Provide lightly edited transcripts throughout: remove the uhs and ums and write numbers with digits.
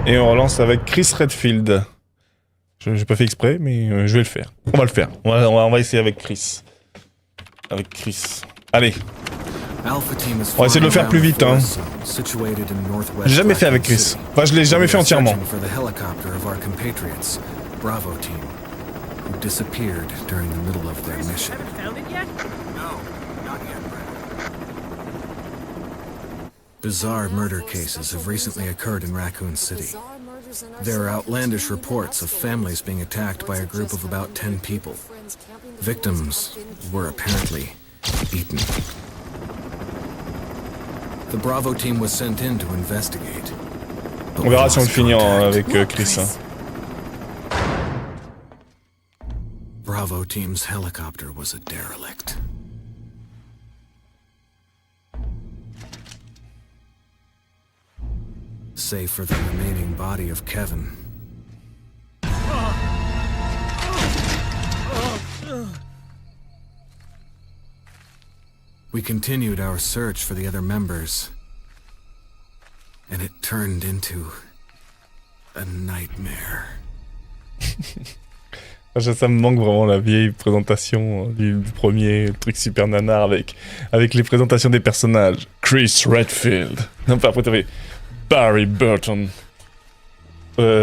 Et on relance avec Chris Redfield. J'ai pas fait exprès, mais je vais le faire. On va le faire. On va essayer avec Chris. Avec Chris. Allez. On va essayer de le faire plus vite, hein. J'ai jamais fait avec Chris. Enfin, je l'ai jamais fait entièrement. Bravo team, who disappeared during the middle of their mission. Found it yet? No, not yet, Brad. Bizarre murder cases have recently occurred in Raccoon City. There are outlandish reports of families being attacked by a group of about 10 people. Victims were apparently eaten. The Bravo team was sent in to investigate. On verra si on le finit avec Chris. Hein. Bravo team's helicopter was a derelict. Save for the remaining body of Kevin. We continued our search for the other members, and it turned into a nightmare. Ça me manque vraiment la vieille présentation du premier truc super nanar avec les présentations des personnages. Chris Redfield. Enfin, après t'avais Barry Burton.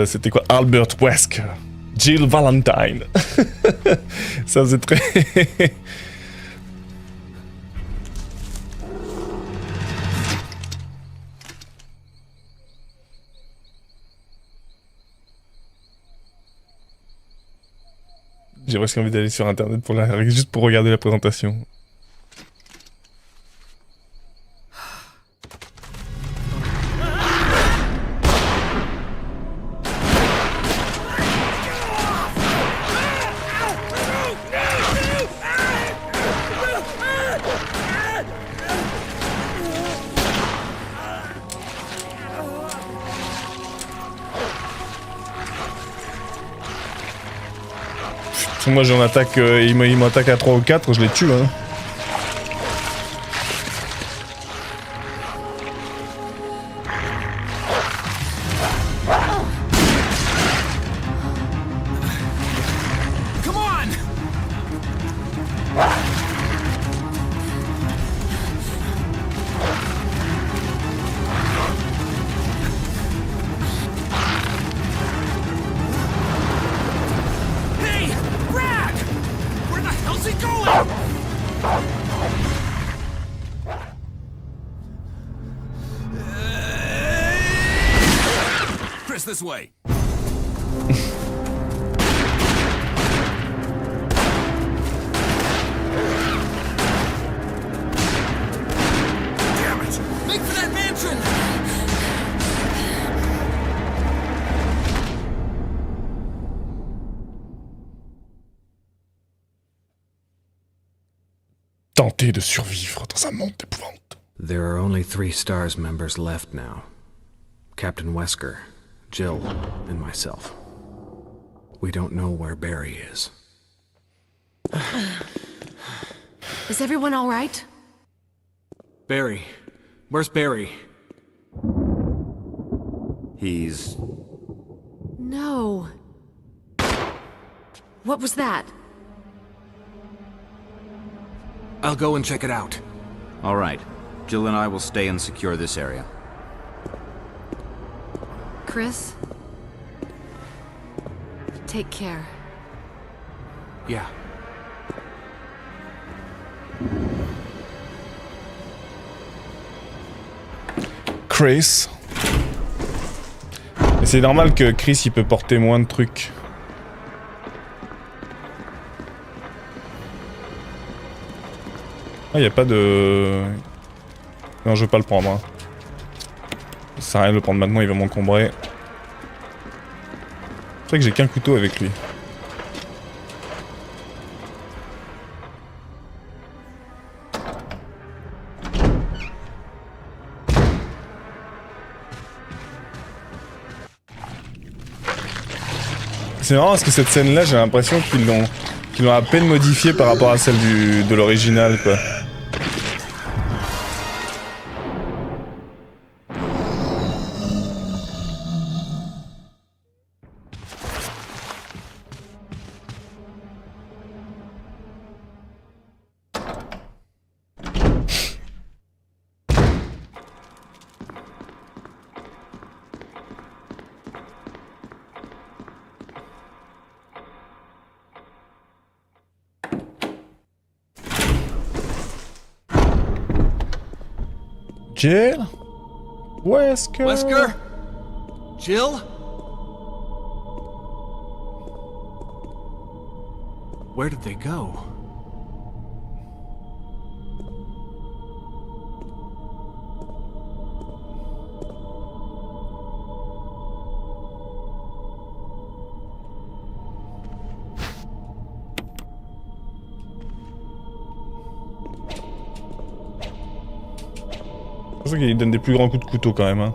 C'était quoi? Albert Wesker. Jill Valentine. Ça faisait très... J'ai presque envie d'aller sur internet juste pour regarder la présentation. Moi j'en attaque, il m'attaque à 3 ou 4, je les tue hein. This way. Damn it! Make for that mansion! Tenter de survivre dans un monde d'épouvante. There are only 3 STARS members left now. Captain Wesker, Jill, and myself. We don't know where Barry is. Is everyone all right? Barry. Where's Barry? He's... No. What was that? I'll go and check it out. All right. Jill and I will stay and secure this area. Chris? Take care. Yeah. Chris. Mais c'est normal que Chris il peut porter moins de trucs. Ah, y a pas de... Non, je veux pas le prendre. Hein. Ça sert à rien de le prendre maintenant, il va m'encombrer. C'est vrai que j'ai qu'un couteau avec lui. C'est marrant parce que cette scène-là, j'ai l'impression qu'ils l'ont à peine modifiée par rapport à celle de l'original, quoi. Jill? Wesker? Wesker? Jill? Where did they go? C'est pour ça qu'il donne des plus grands coups de couteau quand même, hein.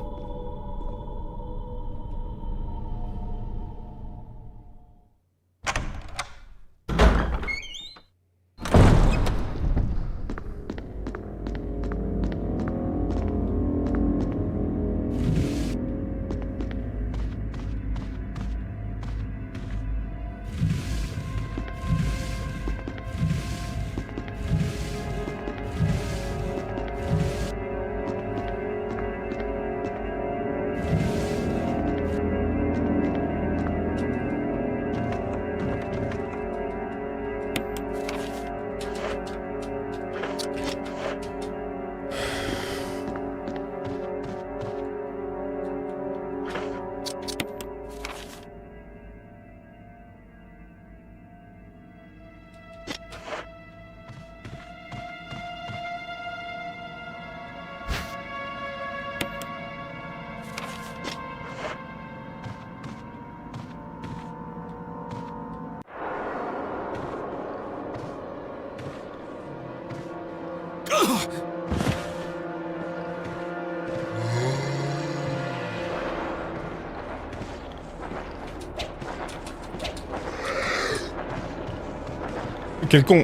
Quel con!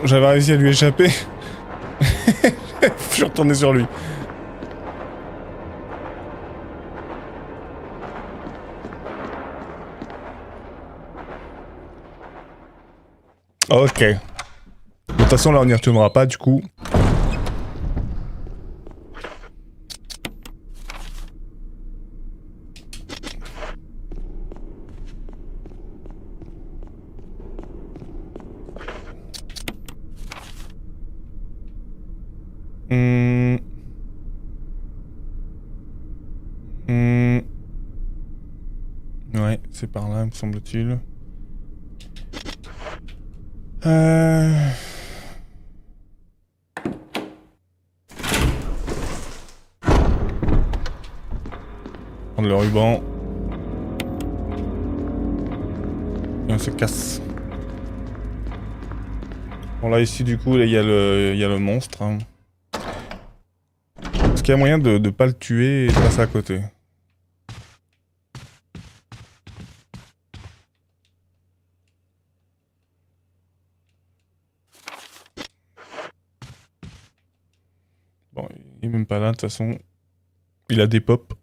J'avais réussi à lui échapper. Je suis retourné sur lui. Ok. De toute façon, là, on n'y retournera pas, du coup. Ouais, c'est par là, me semble-t-il. Prendre le ruban. Et on se casse. Bon là ici du coup, il y a le monstre. Hein. Est-ce qu'il y a moyen de pas le tuer et de passer à côté? Bon, il est même pas là de toute façon. Il a des pops.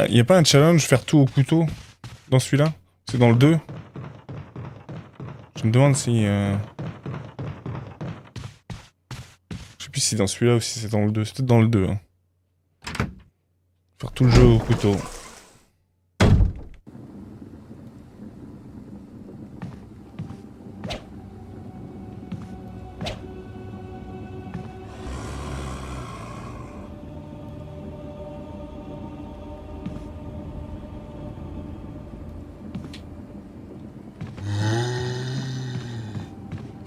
Y'a pas un challenge faire tout au couteau dans celui-là? C'est dans le 2. Je me demande si... Je sais plus si c'est dans celui-là ou si c'est dans le 2. C'est peut-être dans le 2. Hein. Faire tout le jeu au couteau.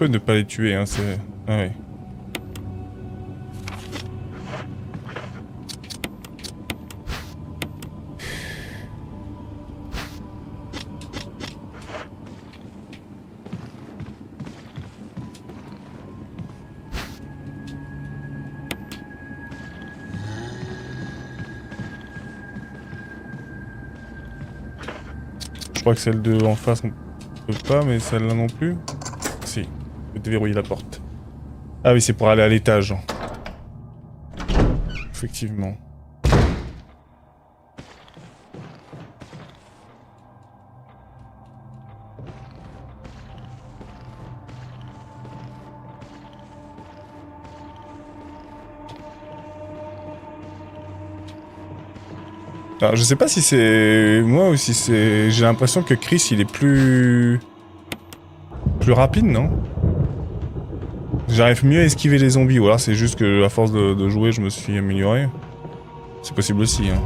Ne pas les tuer, hein, c'est... Ah ouais. Je crois que celle de en face on peut pas, mais celle-là non plus. Si. Je vais déverrouiller la porte. Ah oui, c'est pour aller à l'étage. Effectivement. Alors, je sais pas si c'est moi ou si c'est... J'ai l'impression que Chris, il est plus rapide, non? J'arrive mieux à esquiver les zombies, ou alors c'est juste que à force de jouer, je me suis amélioré. C'est possible aussi, hein.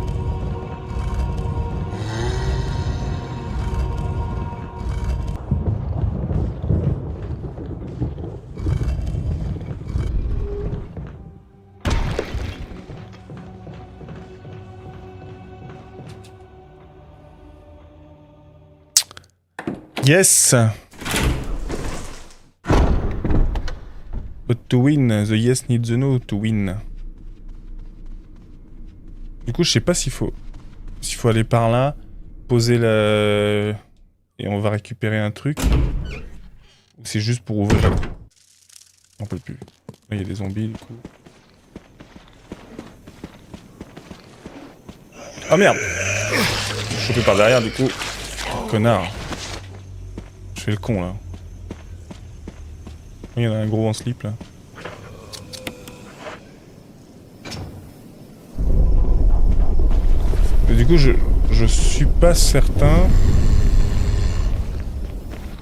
Yes! But to win, the yes needs the no to win. Du coup, je sais pas s'il faut aller par là, poser la... Et on va récupérer un truc. Ou c'est juste pour ouvrir. On peut plus. Il y a des zombies, du coup. Ah merde! Je suis chopé par derrière, du coup. Connard. Je fais le con, là. Il y en a un gros en slip, là. Et du coup, je suis pas certain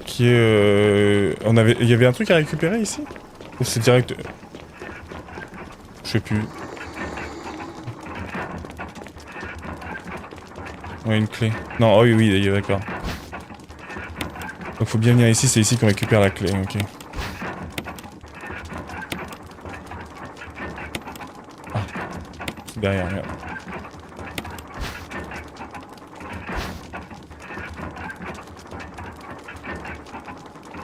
qu'il y ait... Il y avait un truc à récupérer ici? Ou c'est direct... Je sais plus. Ouais, une clé. Non, oh oui, d'accord. Donc faut bien venir ici, c'est ici qu'on récupère la clé, ok. Ah. C'est derrière, merde.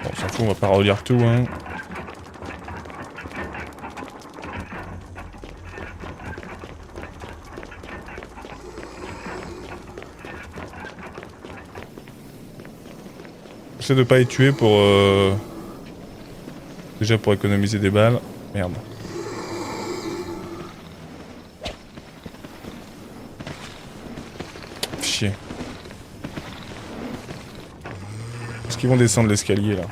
Bon, on s'en fout, on va pas relire tout, hein. J'essaie de pas les tuer pour... Déjà pour économiser des balles. Merde. Chier. Est-ce qu'ils vont descendre l'escalier là?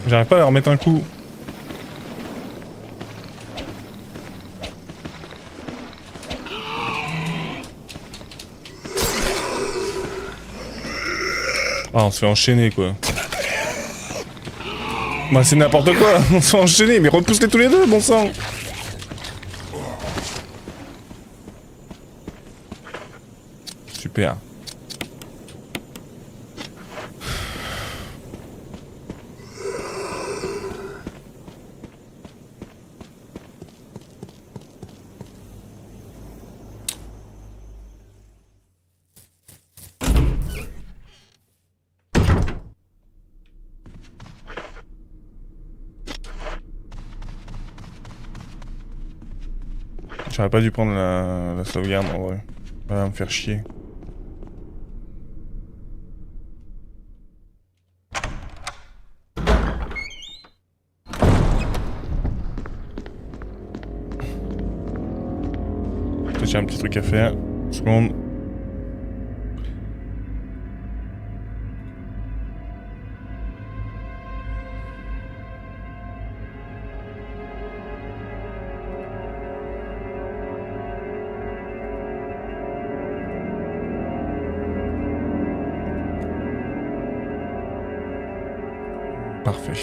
J'arrive pas à leur mettre un coup. Ah, on se fait enchaîner quoi. Bah c'est n'importe quoi, on se fait enchaîner, mais repousse-les tous les deux, bon sang. Super. J'aurais pas dû prendre la sauvegarde en vrai. Ça va me faire chier. Peut-être j'ai un petit truc à faire. Une seconde. Parfait.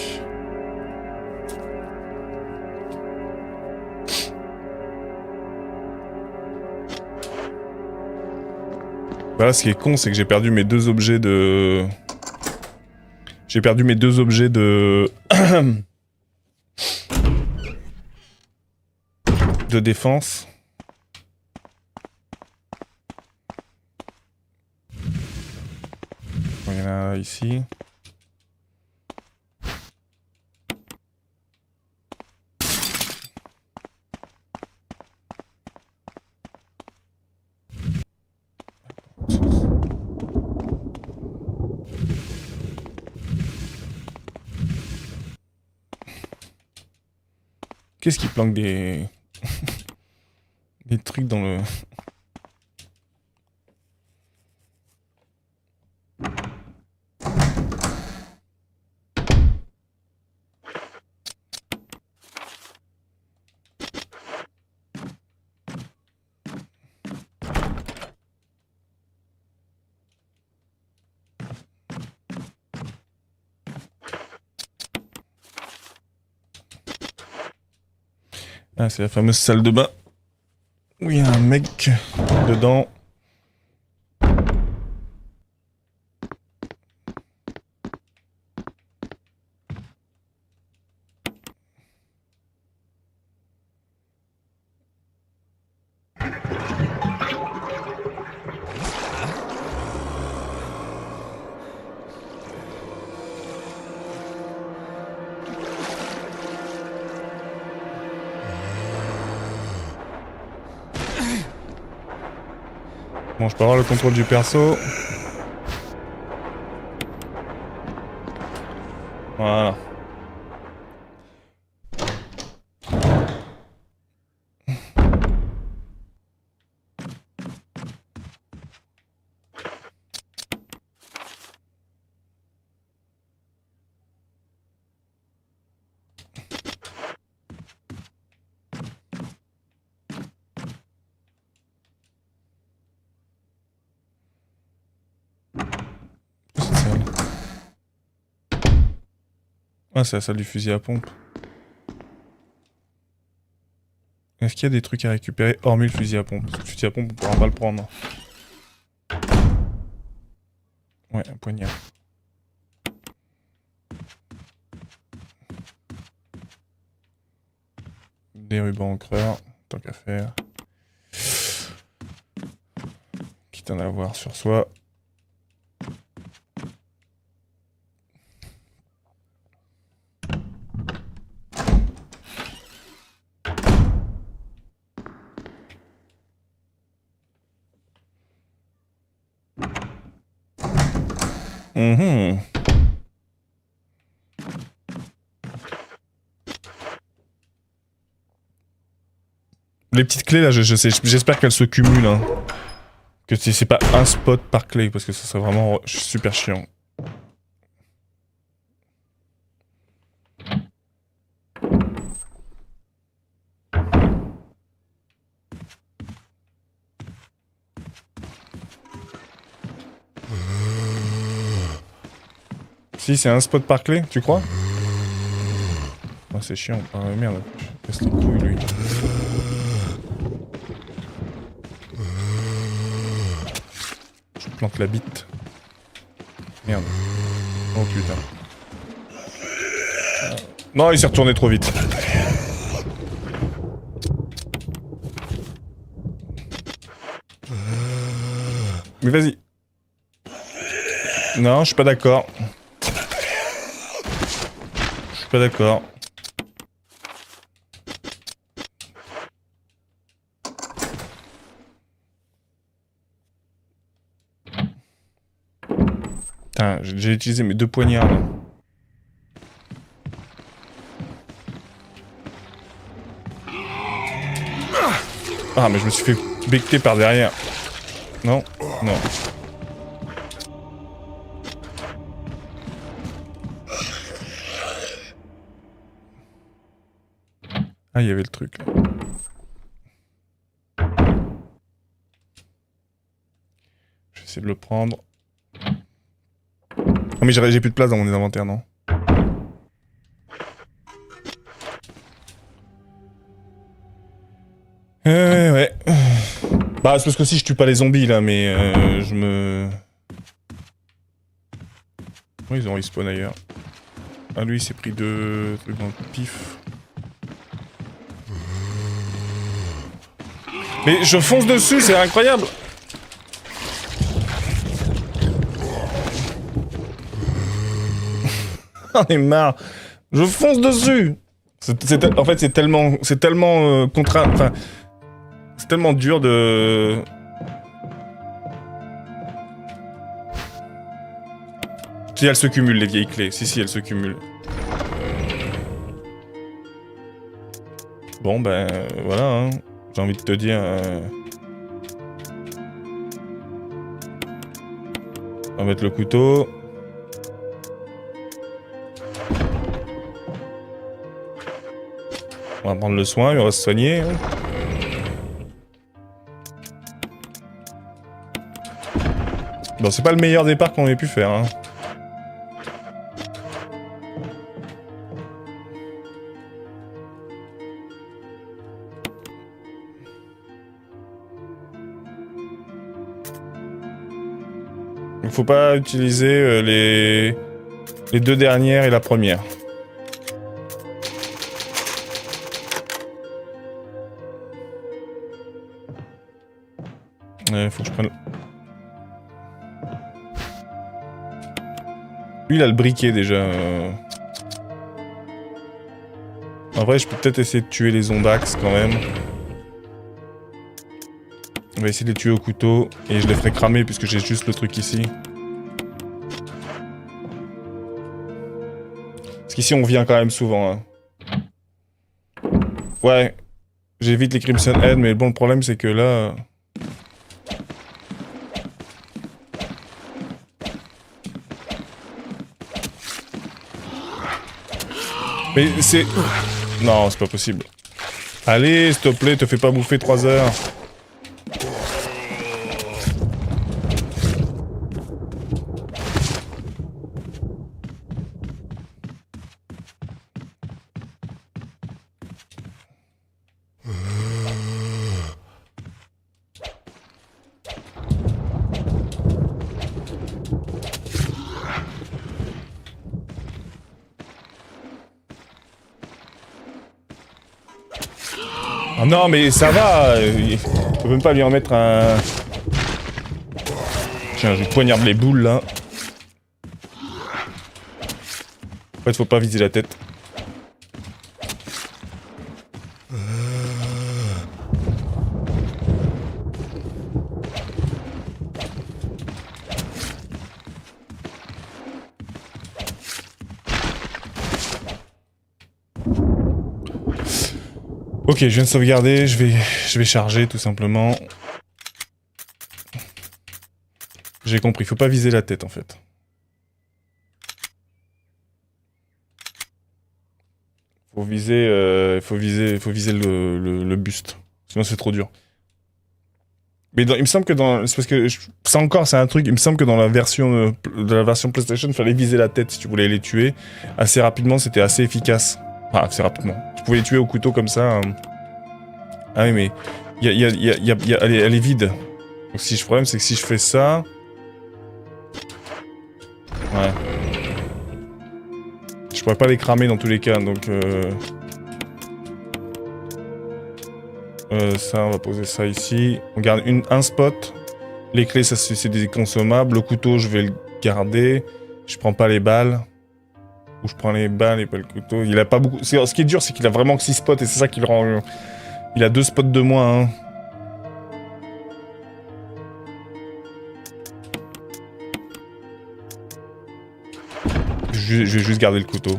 Voilà, ce qui est con, c'est que j'ai perdu mes deux objets de... J'ai perdu mes deux objets de... de défense. Il y en a un ici. Qu'est-ce qui planque des... des trucs dans le... Ah, c'est la fameuse salle de bain où il y a un mec dedans. Bon, je peux avoir le contrôle du perso. Voilà. Ah, c'est la salle du fusil à pompe. Est-ce qu'il y a des trucs à récupérer hormis le fusil à pompe? Parce que le fusil à pompe, on pourra pas le prendre. Ouais, un poignard. Des rubans encreurs, tant qu'à faire. Quitte à en avoir sur soi. Les petites clés là, j'espère qu'elles se cumulent. Hein. Que c'est pas un spot par clé, parce que ça serait vraiment super chiant. Si, c'est un spot par clé, tu crois? Oh, c'est chiant. Ah merde, je casse les couilles lui. Je plante la bite. Merde. Oh putain. Non, il s'est retourné trop vite. Mais vas-y. Non, je suis pas d'accord. Je suis pas d'accord. Putain, j'ai utilisé mes 2 poignards là. Ah, mais je me suis fait becter par derrière. Non, non. Ah, il y avait le truc là. Je vais essayer de le prendre. Oh, mais j'ai plus de place dans mon inventaire, non? Ouais. Bah, c'est parce que si je tue pas les zombies là, mais je me. Oh, ils ont respawn ailleurs. Ah, lui, il s'est pris 2 trucs dans le pif. Mais je fonce dessus, c'est incroyable! J'en ai marre! Je fonce dessus! En fait, c'est tellement contraint. Enfin, c'est tellement dur de. Si elles se cumulent, les vieilles clés. Si, elles se cumulent. Bon, ben, voilà, hein. J'ai envie de te dire... On va mettre le couteau. On va prendre le soin, on va se soigner. Hein. Bon, c'est pas le meilleur départ qu'on ait pu faire, hein. Il faut pas utiliser les deux dernières et la première. Faut que je prenne... Lui, il a le briquet, déjà. En vrai, je peux peut-être essayer de tuer les Zondax, quand même. On va essayer de les tuer au couteau, et je les ferai cramer, puisque j'ai juste le truc ici. Parce qu'ici, on vient quand même souvent, hein. Ouais. J'évite les Crimson Head, mais bon, le problème, c'est que là... Mais c'est... Non, c'est pas possible. Allez, s'il te plaît, te fais pas bouffer 3 heures. Oh non, mais ça va. Je peux même pas lui en mettre un... Tiens, je lui poignarde les boules, là. En fait, faut pas viser la tête. Ok, je viens de sauvegarder, je vais charger tout simplement. J'ai compris, faut pas viser la tête en fait. Faut viser le buste. Sinon c'est trop dur. Mais il me semble que dans... C'est parce que... Ça encore, c'est un truc, il me semble que dans la version PlayStation, il fallait viser la tête si tu voulais les tuer. Assez rapidement, c'était assez efficace. Enfin, assez rapidement. Tu pouvais les tuer au couteau comme ça. Ah oui, mais... Elle est vide. Donc si le problème, c'est que si je fais ça... Ouais. Je pourrais pas les cramer dans tous les cas, donc... ça, on va poser ça ici. On garde un spot. Les clés, ça c'est des consommables. Le couteau, je vais le garder. Je prends pas les balles. Ou je prends les balles et pas le couteau. Il a pas beaucoup... Ce qui est dur, c'est qu'il a vraiment que 6 spots et c'est ça qui le rend... Il a 2 spots de moins, hein. Je vais juste garder le couteau.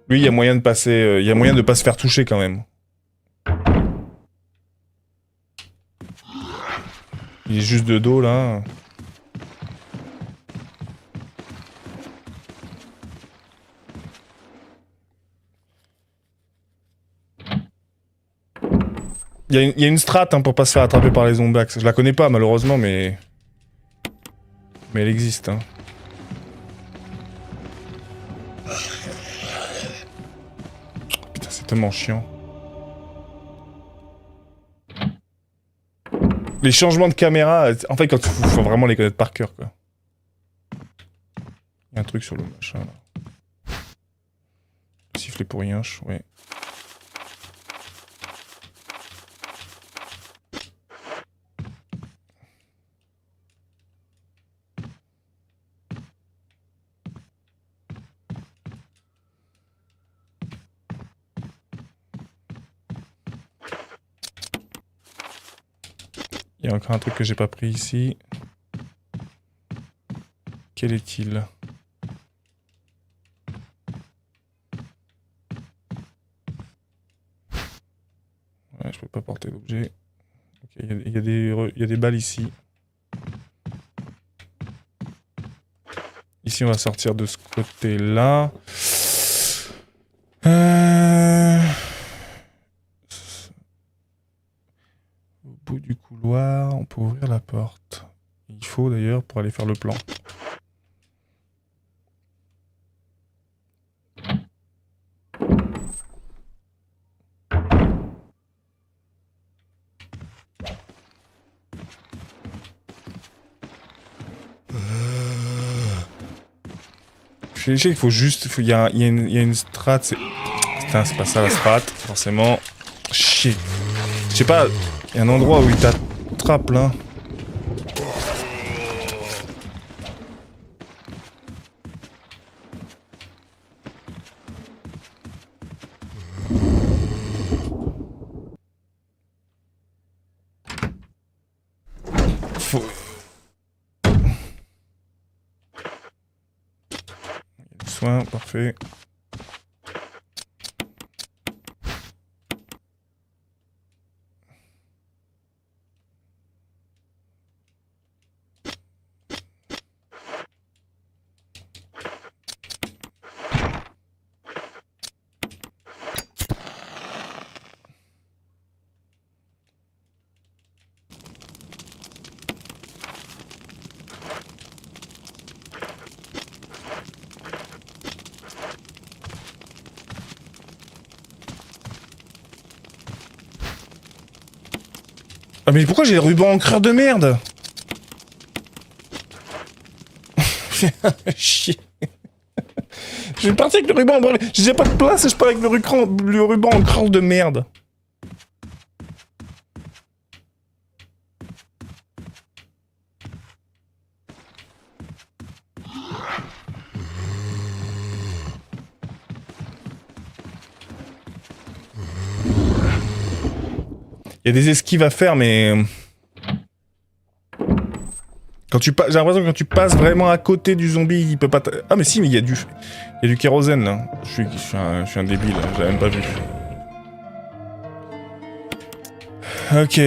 Lui, il y a moyen de passer... il y a moyen de pas se faire toucher quand même. Il est juste de dos, là. Il y a une strat hein, pour pas se faire attraper par les zombax. Je la connais pas malheureusement, mais elle existe. Hein. Putain, c'est tellement chiant. Les changements de caméra, en fait, quand faut vraiment les connaître par cœur, quoi. Il y a un truc sur le machin là. Siffler pour rien, ouais. Il y a encore un truc que j'ai pas pris ici. Quel est-il? je peux pas porter d'objet. Ok, il y a des balles ici. Ici, on va sortir de ce côté-là. Au bout du couloir, on peut ouvrir la porte. Il faut d'ailleurs pour aller faire le plan. Je sais qu'il faut juste... Il y a une strat, c'est... Putain, c'est pas ça la strat, forcément. Chier. Je sais pas, il y a un endroit où il t'attrape là. Faut... Soin, parfait. Ah mais pourquoi j'ai les rubans encreurs de merde? Chier. Je vais partir avec le ruban. J'ai déjà pas de place et je pars avec le ruban encreur de merde. Il y a des esquives à faire, mais... Quand tu j'ai l'impression que quand tu passes vraiment à côté du zombie, il peut pas... Ah mais si, mais il y a du kérosène, là. Je suis un débile, j'avais même pas vu. Ok,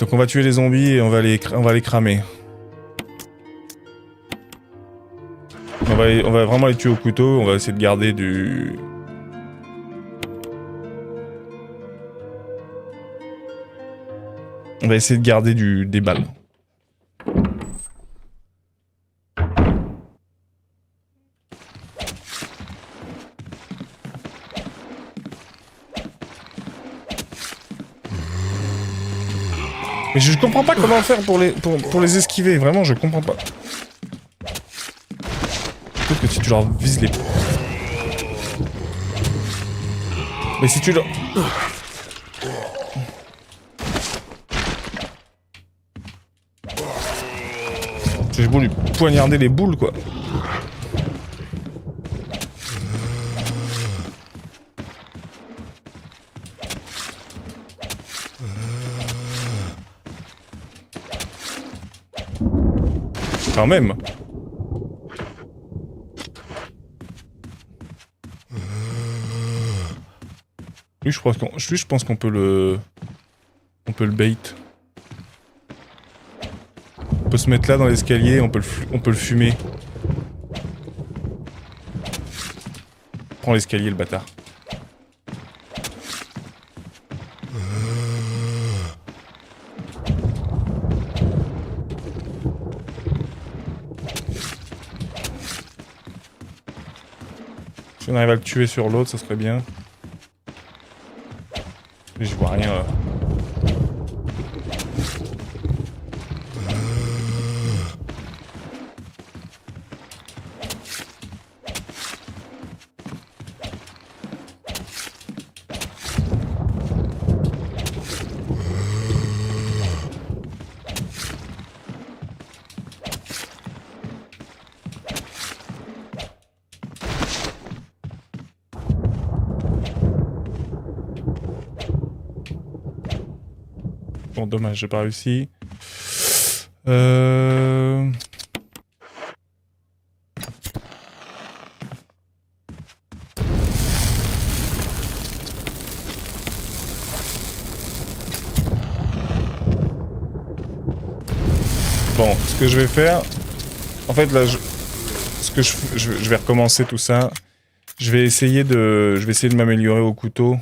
donc on va tuer les zombies et on va les cramer. On va vraiment les tuer au couteau, on va essayer de garder du... On va essayer de garder des balles. Mais je comprends pas comment faire pour les esquiver, vraiment je comprends pas. Peut-être que si tu leur vises les... Mais si tu leur... J'ai beau lui poignarder les boules, quoi. Quand même. Lui, je pense qu'on peut le... On peut le bait. On peut se mettre là dans l'escalier, on peut le fumer. Prends l'escalier, le bâtard. Si on arrive à le tuer sur l'autre, ça serait bien. Mais je vois rien là. Bon, dommage, j'ai pas réussi. Bon, ce que je vais faire... En fait, là, ce que je vais recommencer tout ça. Je vais essayer de m'améliorer au couteau.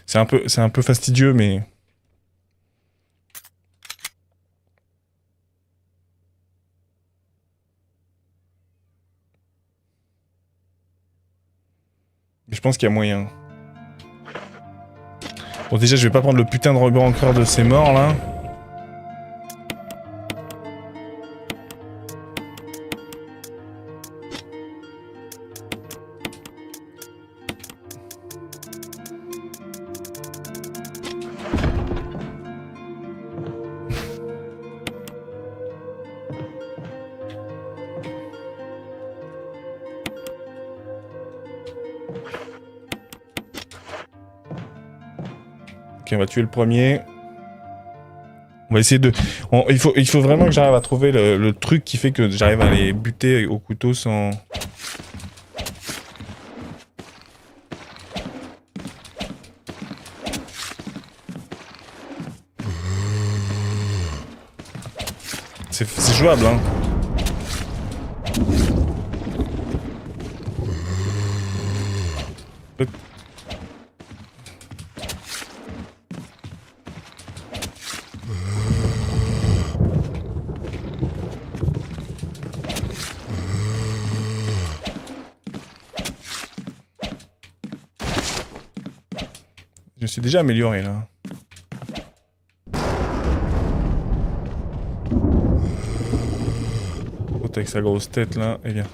C'est un peu fastidieux, mais... Je pense qu'il y a moyen. Bon, déjà, je vais pas prendre le putain de ruban encreur de ces morts, là. Ok, on va tuer le premier. On va essayer de... il faut vraiment que j'arrive à trouver le truc qui fait que j'arrive à les buter au couteau sans... C'est jouable, hein. Je me suis déjà amélioré, là. L'autre avec sa grosse tête, là, et bien.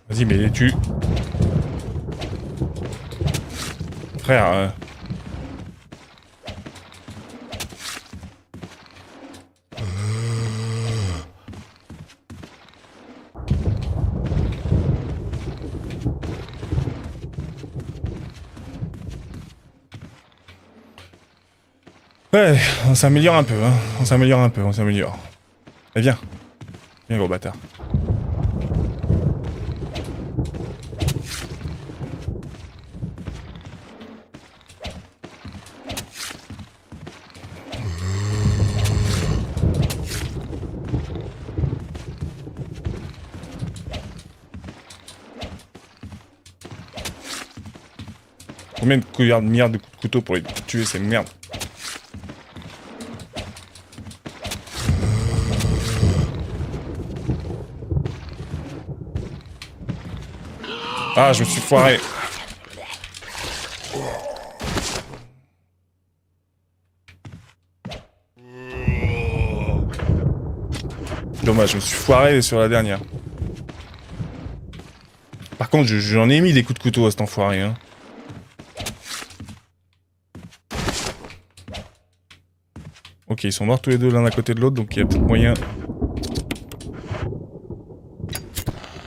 Vas-y, mais les tue. Frère, Ouais, on s'améliore un peu, hein. On s'améliore. Eh viens. Viens, gros bâtard. Combien de milliards de coups de couteau pour les tuer, ces merdes? Ah, je me suis foiré. Dommage, je me suis foiré sur la dernière. Par contre, j'en ai mis des coups de couteau à cet enfoiré, hein. Ok, ils sont morts tous les deux l'un à côté de l'autre, donc il y a plus de moyen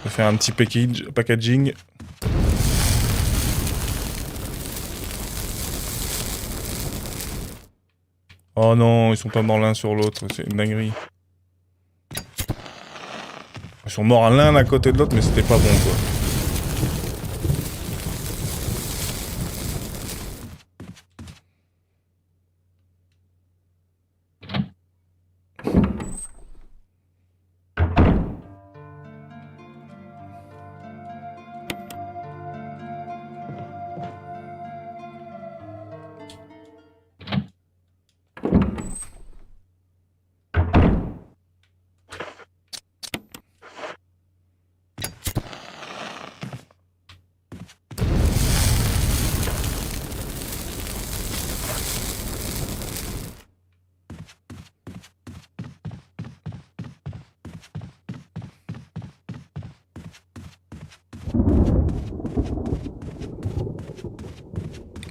de faire un petit packaging. Oh non, ils sont pas morts l'un sur l'autre, c'est une dinguerie. Ils sont morts l'un à côté de l'autre, mais c'était pas bon, quoi.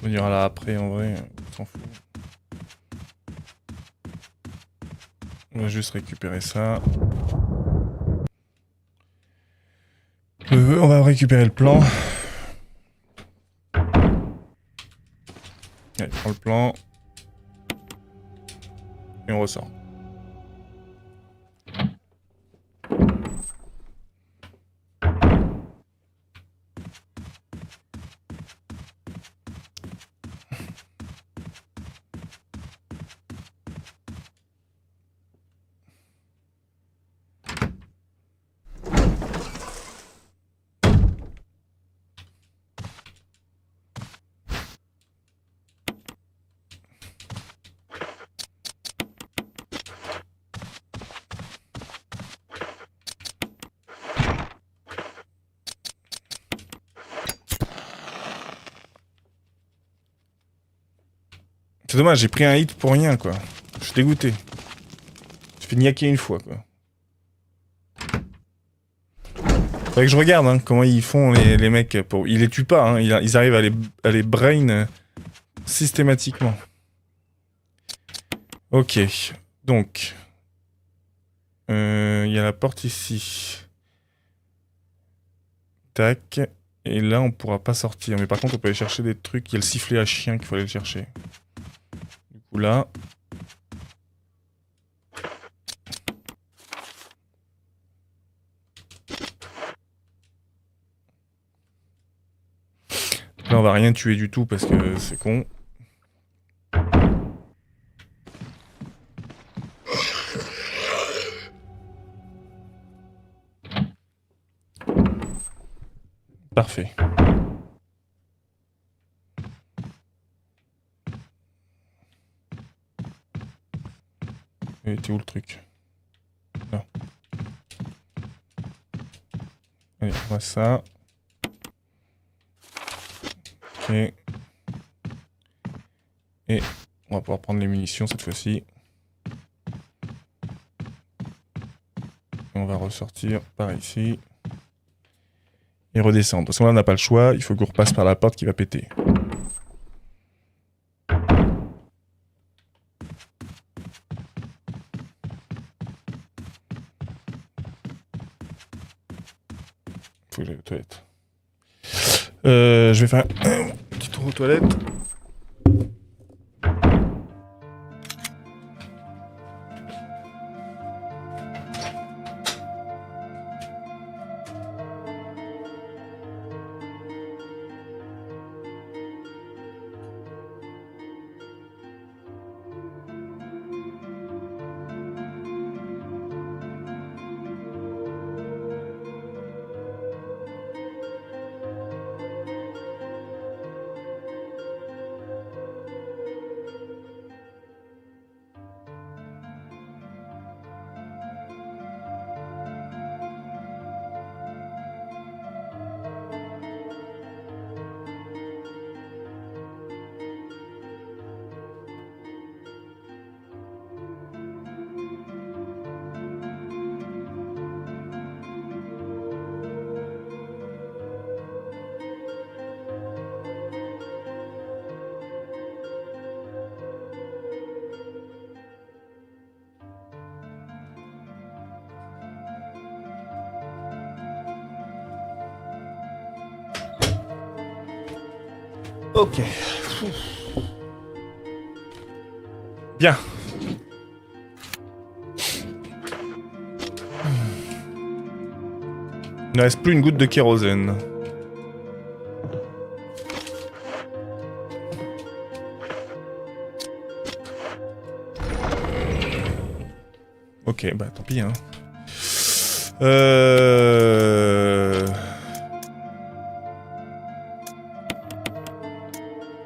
On ira là après, en vrai, on s'en fout. On va juste récupérer ça. On va récupérer le plan. Allez, prends le plan. Et on ressort. C'est dommage, j'ai pris un hit pour rien, quoi. Je suis dégoûté. Je fais niaquer une fois, quoi. Faudrait que je regarde hein, comment ils font les mecs. Ils les tuent pas, hein. Ils arrivent à les brain systématiquement. Ok, donc... Il y a la porte ici. Tac. Et là, on pourra pas sortir. Mais par contre, on peut aller chercher des trucs. Il y a le sifflet à chien qu'il faut aller le chercher. Du coup, là... Là, on va rien tuer du tout parce que c'est con. Parfait. Et t'es où le truc? Là. Allez, on voit ça. Ok. Et on va pouvoir prendre les munitions cette fois-ci. On va ressortir par ici. Et redescendre. Parce que là, on n'a pas le choix. Il faut qu'on repasse par la porte qui va péter. Faut que j'aille aux toilettes. Je vais faire un petit tour aux toilettes. Ok. Bien. Il ne reste plus une goutte de kérosène. Ok, bah tant pis hein.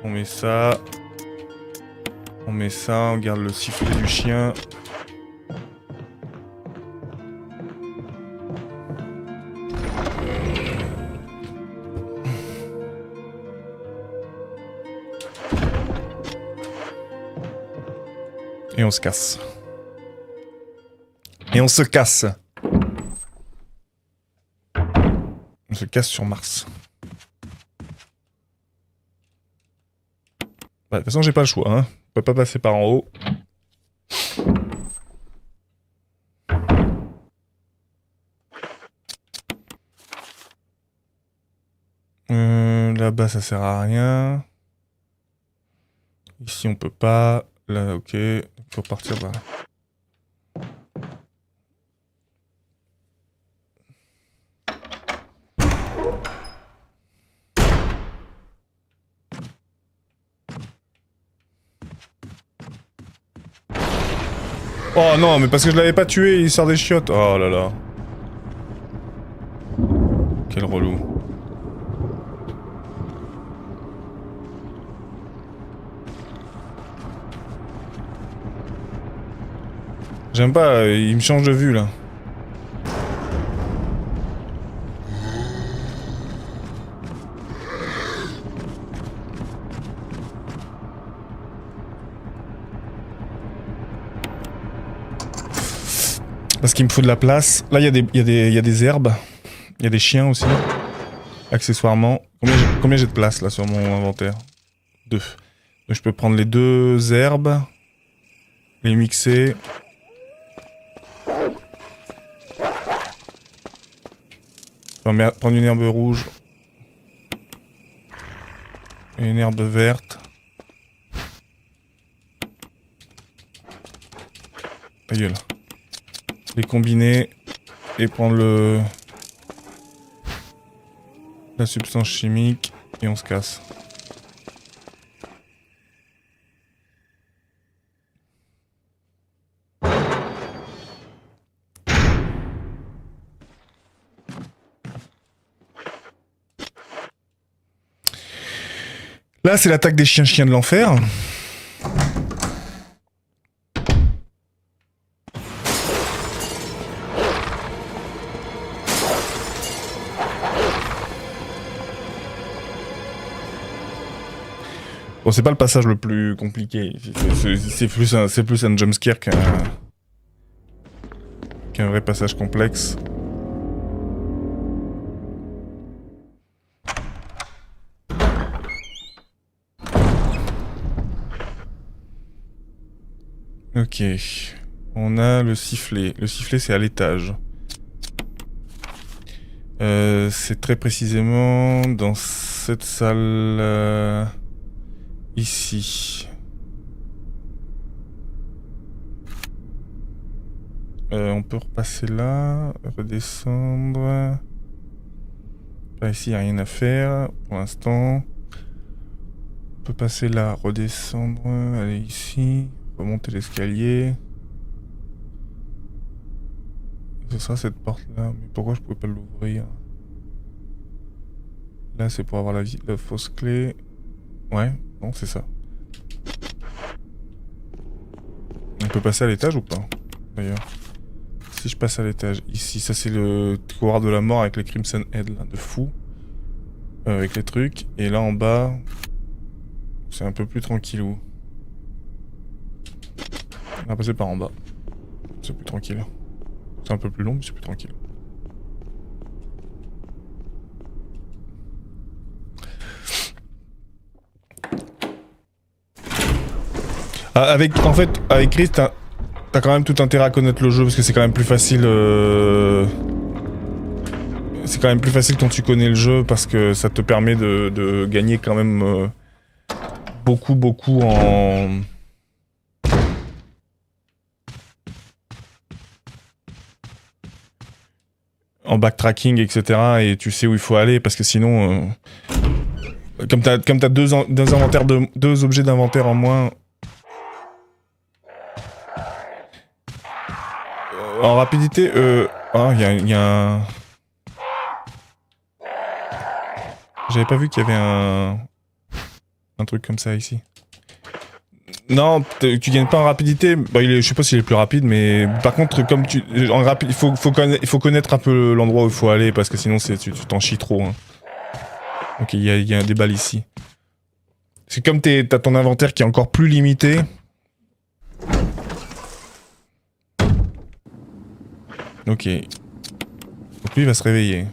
On met ça. On met ça, on garde le sifflet du chien. Et on se casse. Et on se casse. On se casse sur Mars. Bah, de toute façon, j'ai pas le choix, hein. On peut pas passer par en haut. Là-bas, ça sert à rien. Ici on peut pas. Là, ok. Il faut partir là. Oh non, mais parce que je l'avais pas tué, il sort des chiottes. Oh là là. Quel relou. J'aime pas, il me change de vue là. Parce qu'il me faut de la place. Là, il y a des herbes. Il y a des chiens aussi. Accessoirement. Combien j'ai de place là sur mon inventaire? 2. Donc je peux prendre les 2 herbes. Les mixer. Prendre une herbe rouge. Et une herbe verte. Ta gueule. Les combiner et prendre la substance chimique et on se casse. Là, c'est l'attaque des chiens de l'enfer. Bon, c'est pas le passage le plus compliqué. C'est plus un jumpscare qu'un vrai passage complexe. Ok. On a le sifflet. Le sifflet, c'est à l'étage. C'est très précisément dans cette salle... ici. On peut repasser là, redescendre. Par ici, il n'y a rien à faire pour l'instant. On peut passer là, redescendre, aller ici, remonter l'escalier. Ce sera cette porte-là, mais pourquoi je pouvais pas l'ouvrir? Là, c'est pour avoir la fausse clé. Ouais, non, c'est ça. On peut passer à l'étage ou pas, d'ailleurs? Si je passe à l'étage, ici, ça c'est le couloir de la mort avec les Crimson Head, là, de fou. Avec les trucs. Et là, en bas, c'est un peu plus tranquillou. On va passer par en bas. C'est plus tranquille. C'est un peu plus long, mais c'est plus tranquille. En fait, avec Chris, t'as quand même tout intérêt à connaître le jeu parce que c'est quand même plus facile. C'est quand même plus facile quand tu connais le jeu parce que ça te permet de gagner quand même beaucoup en backtracking, etc. Et tu sais où il faut aller parce que sinon, comme t'as deux objets d'inventaire en moins. En rapidité, il y a un... J'avais pas vu qu'il y avait un truc comme ça ici. Non, tu gagnes pas en rapidité. Bah, je sais pas s'il est plus rapide, mais par contre, comme il faut connaître un peu l'endroit où il faut aller parce que sinon tu t'en chies trop. Hein. Ok, il y a des balles ici. C'est comme t'as ton inventaire qui est encore plus limité. Ok. Donc lui il va se réveiller.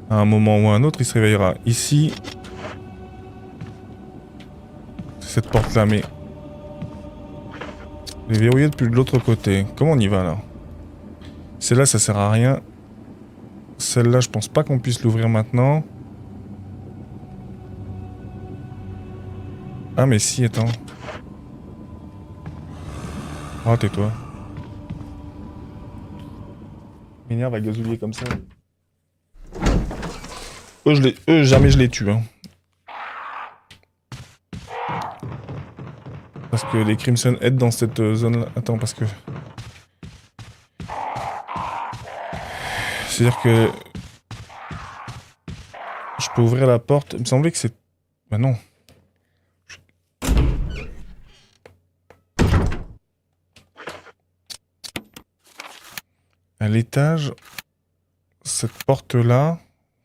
À un moment ou à un autre, il se réveillera. Ici, c'est cette porte-là, mais... Elle est verrouillée depuis de l'autre côté. Comment on y va, là? Celle-là, ça sert à rien. Celle-là, je pense pas qu'on puisse l'ouvrir maintenant. Ah mais si, attends. Oh, tais-toi. M'énerve à gazouiller comme ça. Jamais je les tue. Hein. Parce que les Crimson aident dans cette zone-là. Attends, parce que... C'est-à-dire que... Je peux ouvrir la porte. Il me semblait que c'est... Bah non. À l'étage, cette porte-là,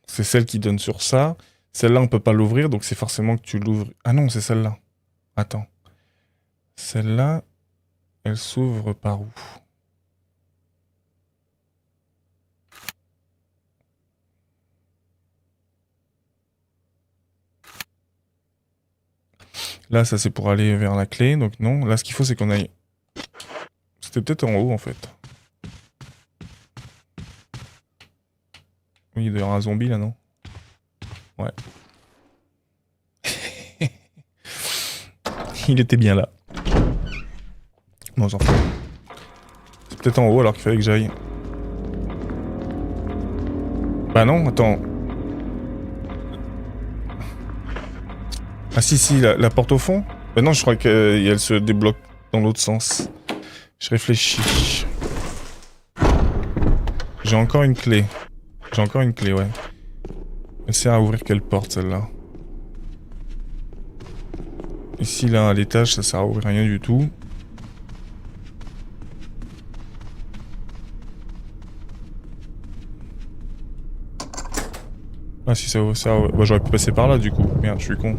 c'est celle qui donne sur ça. Celle-là, on peut pas l'ouvrir, donc c'est forcément que tu l'ouvres. Ah non, c'est celle-là. Attends. Celle-là, elle s'ouvre par où? Là, ça c'est pour aller vers la clé, donc non. Là, ce qu'il faut, c'est qu'on aille... C'était peut-être en haut, en fait. Oui, il doit y avoir un zombie, là, non? Ouais. Il était bien là. Bon, j'en fais. C'est peut-être en haut, alors qu'il fallait que j'aille. Bah non, attends. Ah si, la porte au fond? Bah non, je crois qu'elle se débloque dans l'autre sens. Je réfléchis. J'ai encore une clé. Ouais. Elle sert à ouvrir quelle porte, celle-là? Ici, là, à l'étage, ça sert à ouvrir rien du tout. Ah si, ça ouvre ça... Bah j'aurais pu passer par là, du coup. Merde, je suis con.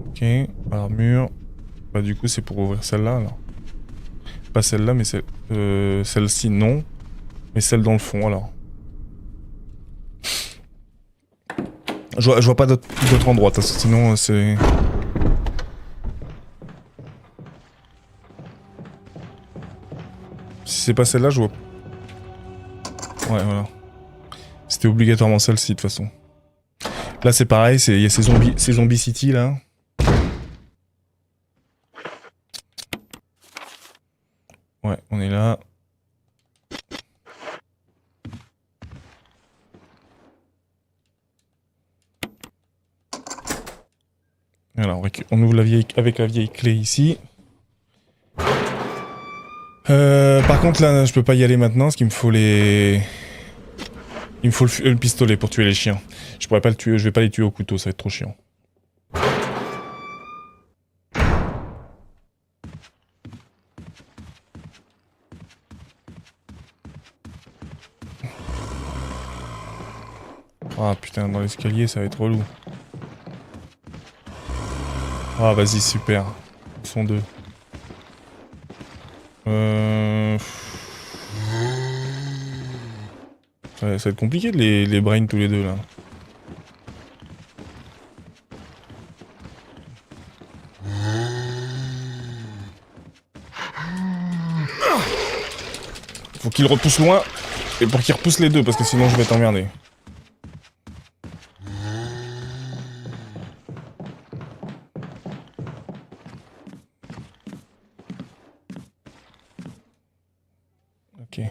Ok, armure. Bah du coup, c'est pour ouvrir celle-là, alors. Pas celle-là, mais celle-ci, non. Mais celle dans le fond, alors. Je vois pas d'autre endroit, sinon c'est... Si c'est pas celle-là, je vois... Ouais, voilà. C'était obligatoirement celle-ci, de toute façon. Là, c'est pareil, il y a ces zombies city, là. Ouais, on est là. Alors, on ouvre avec la vieille clé ici. Par contre, là, je peux pas y aller maintenant, parce qu'il me faut les... Il me faut le pistolet pour tuer les chiens. Je pourrais pas le tuer, je vais pas les tuer au couteau, ça va être trop chiant. Ah putain, dans l'escalier, ça va être relou. Ah vas-y, super. Ils sont deux. Ça va être compliqué de les brain tous les deux là. Faut qu'il repousse loin et pour qu'il repousse les deux parce que sinon je vais t'emmerder. Ok.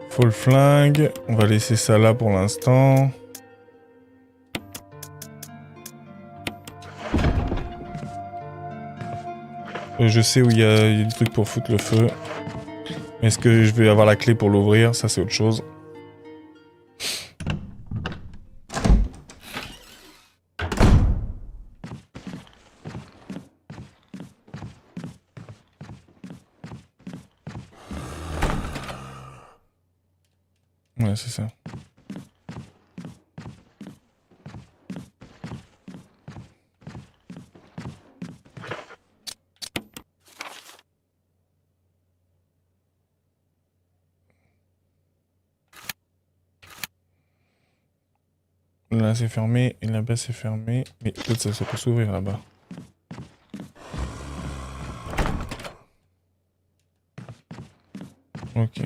Faut le flingue, on va laisser ça là pour l'instant. Je sais où il y a des trucs pour foutre le feu. Est-ce que je vais avoir la clé pour l'ouvrir? Ça c'est autre chose. Ouais, c'est ça. Là c'est fermé et là-bas c'est fermé. Mais peut-être ça peut s'ouvrir là-bas. Ok.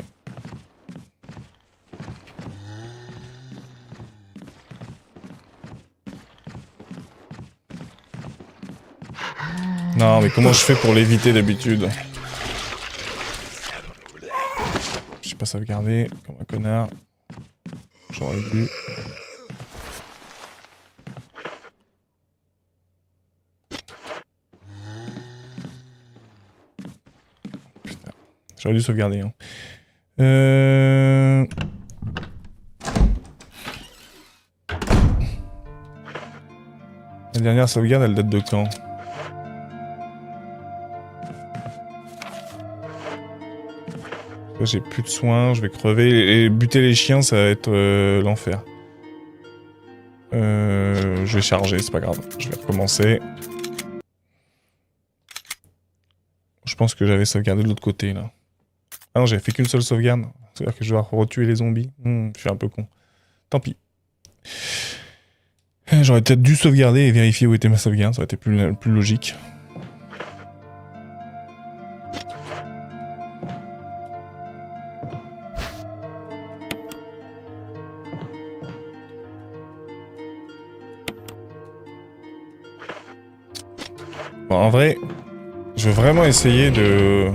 Non mais comment je fais pour l'éviter d'habitude? Je sais pas sauvegarder comme un connard. J'aurais dû. Putain. J'aurais dû sauvegarder. Hein. La dernière sauvegarde, elle date de quand? J'ai plus de soins, je vais crever. Et buter les chiens, ça va être l'enfer. Je vais charger, c'est pas grave. Je vais recommencer. Je pense que j'avais sauvegardé de l'autre côté, là. Ah non, j'avais fait qu'une seule sauvegarde. C'est-à-dire que je dois retuer les zombies. Je suis un peu con. Tant pis. J'aurais peut-être dû sauvegarder et vérifier où était ma sauvegarde. Ça aurait été plus logique. Bon, en vrai, je veux vraiment essayer de...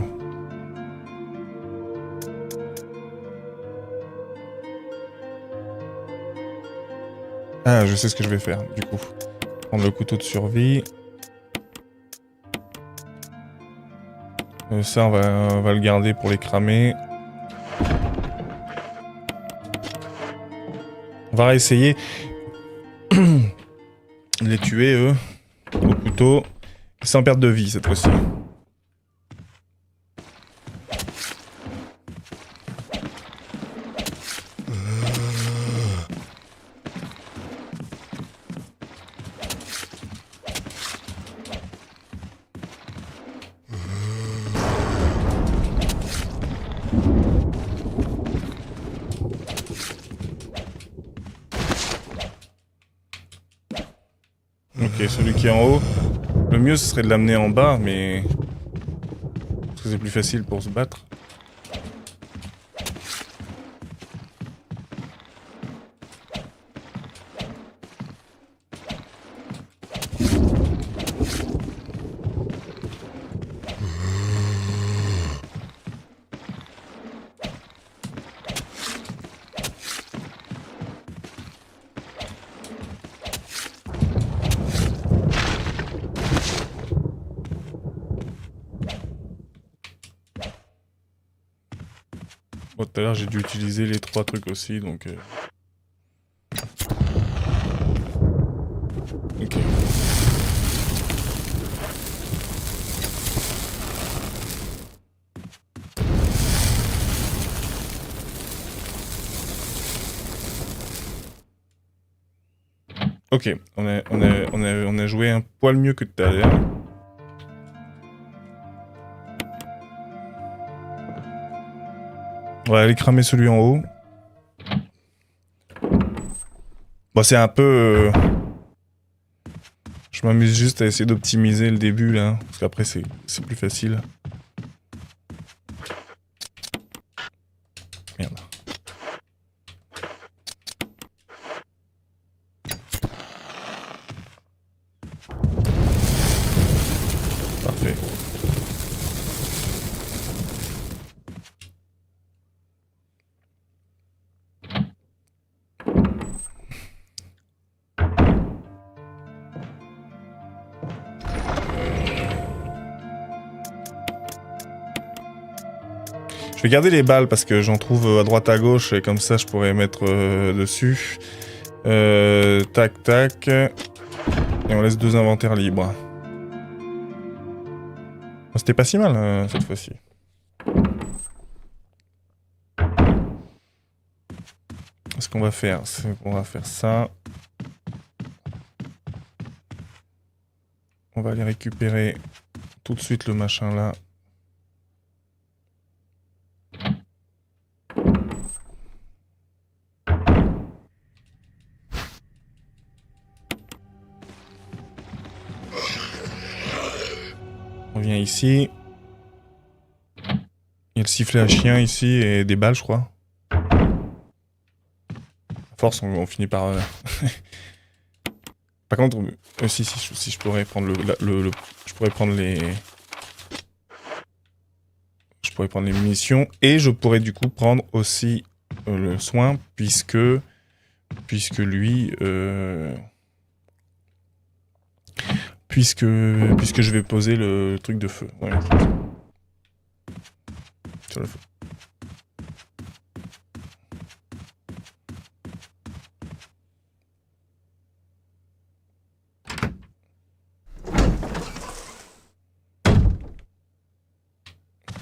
Ah, je sais ce que je vais faire, du coup. Prendre le couteau de survie. Ça, on va le garder pour les cramer. On va essayer de les tuer, eux, au couteau. Sans perte de vie, cette fois-ci. Ok, celui qui est en haut. Le mieux, ce serait de l'amener en bas, mais... Parce que c'est plus facile pour se battre. Bon, tout à l'heure, j'ai dû utiliser les 3 trucs aussi, donc... Ok. Ok, on a joué un poil mieux que tout à l'heure. On va aller cramer celui en haut. Bon, c'est un peu... Je m'amuse juste à essayer d'optimiser le début, là. Parce qu'après, c'est plus facile. Merde. Parfait. Je vais garder les balles parce que j'en trouve à droite à gauche et comme ça je pourrais mettre dessus. Tac tac. Et on laisse 2 inventaires libres. C'était pas si mal cette fois-ci. Ce qu'on va faire, c'est qu'on va faire ça. On va aller récupérer tout de suite le machin là. On vient ici. Il y a le sifflet à chien ici et des balles, je crois. À force, on finit par... Par contre, si je pourrais prendre je pourrais prendre les... Je pourrais prendre les munitions et je pourrais du coup prendre aussi le soin puisque lui... Puisque je vais poser le truc de feu. Ouais, sur le feu.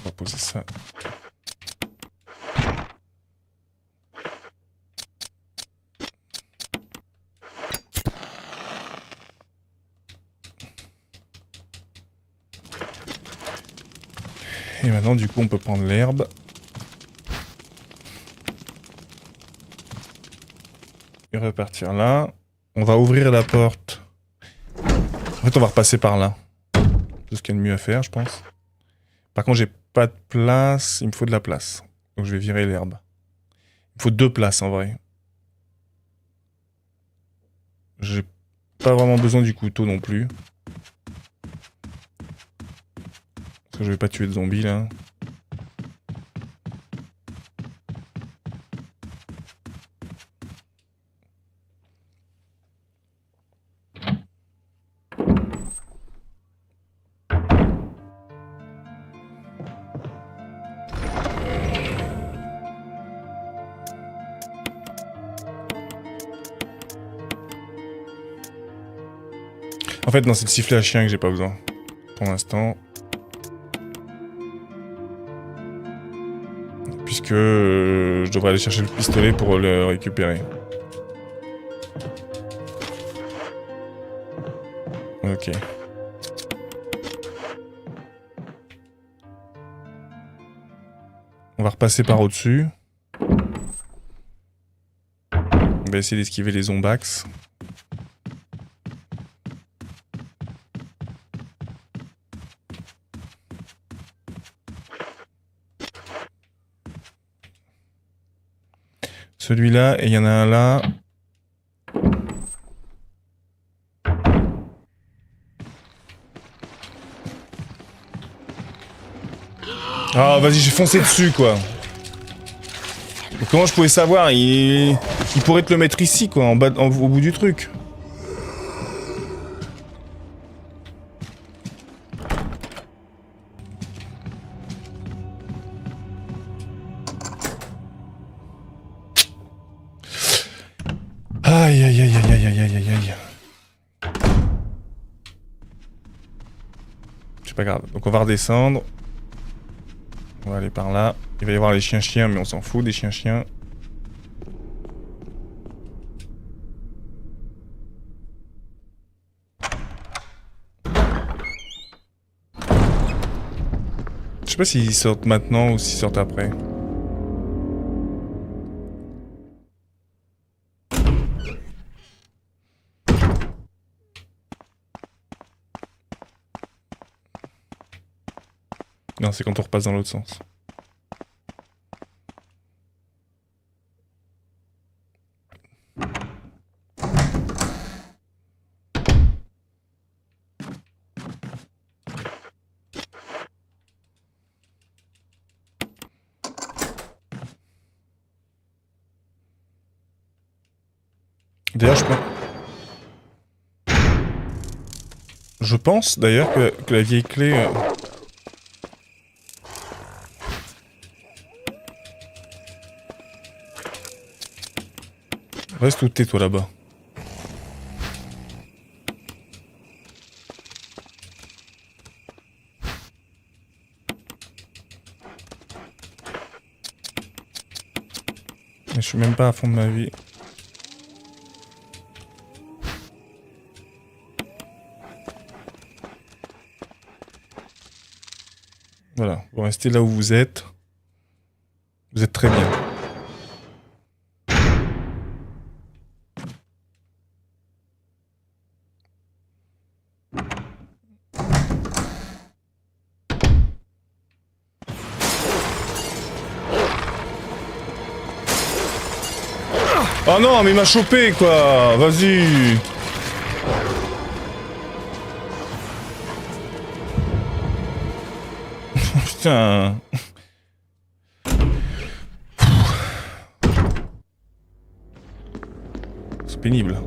On va poser ça. Et maintenant, du coup, on peut prendre l'herbe. Et repartir là. On va ouvrir la porte. En fait, on va repasser par là. C'est ce qu'il y a de mieux à faire, je pense. Par contre, j'ai pas de place. Il me faut de la place. Donc, je vais virer l'herbe. Il me faut 2 places, en vrai. J'ai pas vraiment besoin du couteau non plus. Parce que je vais pas tuer de zombies, là. En fait, non, c'est le sifflet à chien que j'ai pas besoin. Pour l'instant. Puisque je devrais aller chercher le pistolet pour le récupérer. Ok. On va repasser par au-dessus. On va essayer d'esquiver les zombax. Celui-là, et il y en a un là. Ah, vas-y, j'ai foncé dessus, quoi. Mais comment je pouvais savoir? Il pourrait te le mettre ici, quoi, au bout du truc. Aïe, aïe, aïe, aïe, aïe, aïe, aïe, aïe, aïe. C'est pas grave. Donc on va redescendre. On va aller par là. Il va y avoir les chiens-chiens, mais on s'en fout des chiens-chiens. Je sais pas s'ils sortent maintenant ou s'ils sortent après. Non, c'est quand on repasse dans l'autre sens. D'ailleurs, je pense d'ailleurs que la vieille clé... Reste où t'es, toi, là-bas. Mais je suis même pas à fond de ma vie. Voilà, vous restez là où vous êtes. Vous êtes très bien. Oh non, mais il m'a chopé, quoi. Vas-y. Putain. C'est pénible.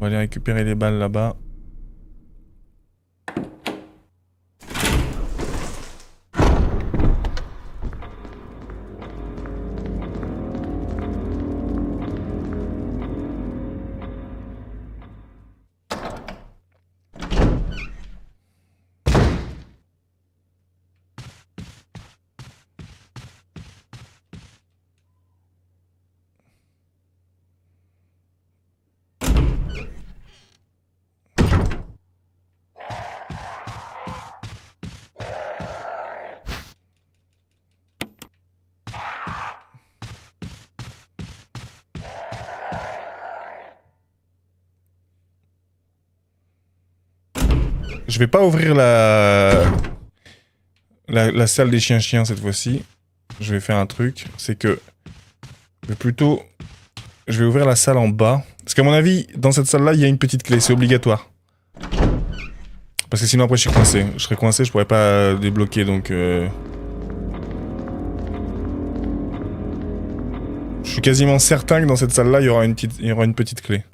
On va aller récupérer les balles là-bas. Je vais pas ouvrir la salle des chiens-chiens cette fois-ci. Je vais faire un truc, c'est que je vais ouvrir la salle en bas. Parce qu'à mon avis, dans cette salle-là, il y a une petite clé, c'est obligatoire. Parce que sinon après je suis coincé. Je serais coincé, je pourrais pas débloquer, donc... Je suis quasiment certain que dans cette salle-là, il y aura une petite clé.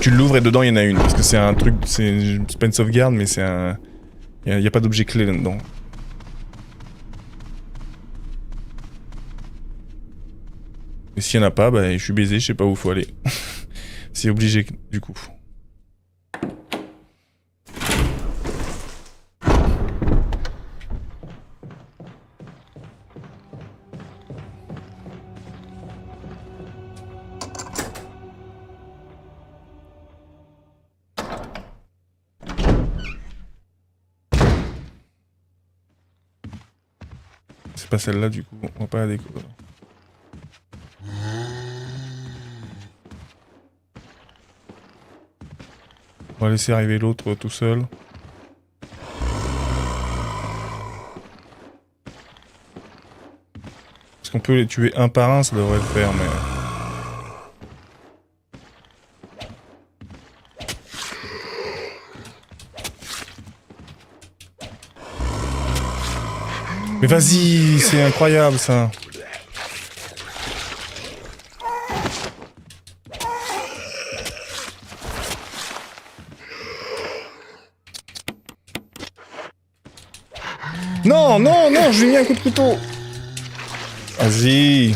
Tu l'ouvres et dedans il y en a une, parce que c'est un truc, c'est pas une sauvegarde, mais c'est un... Il n'y a pas d'objet clé là-dedans. Et s'il n'y en a pas, bah je suis baisé, je sais pas où il faut aller. C'est obligé, du coup. C'est pas celle-là, du coup, on va pas la découvrir. On va laisser arriver l'autre tout seul. Parce qu'on peut les tuer un par un, ça devrait le faire, mais... Mais vas-y, c'est incroyable ça. Non, non, non, je lui ai mis un coup de couteau. Vas-y.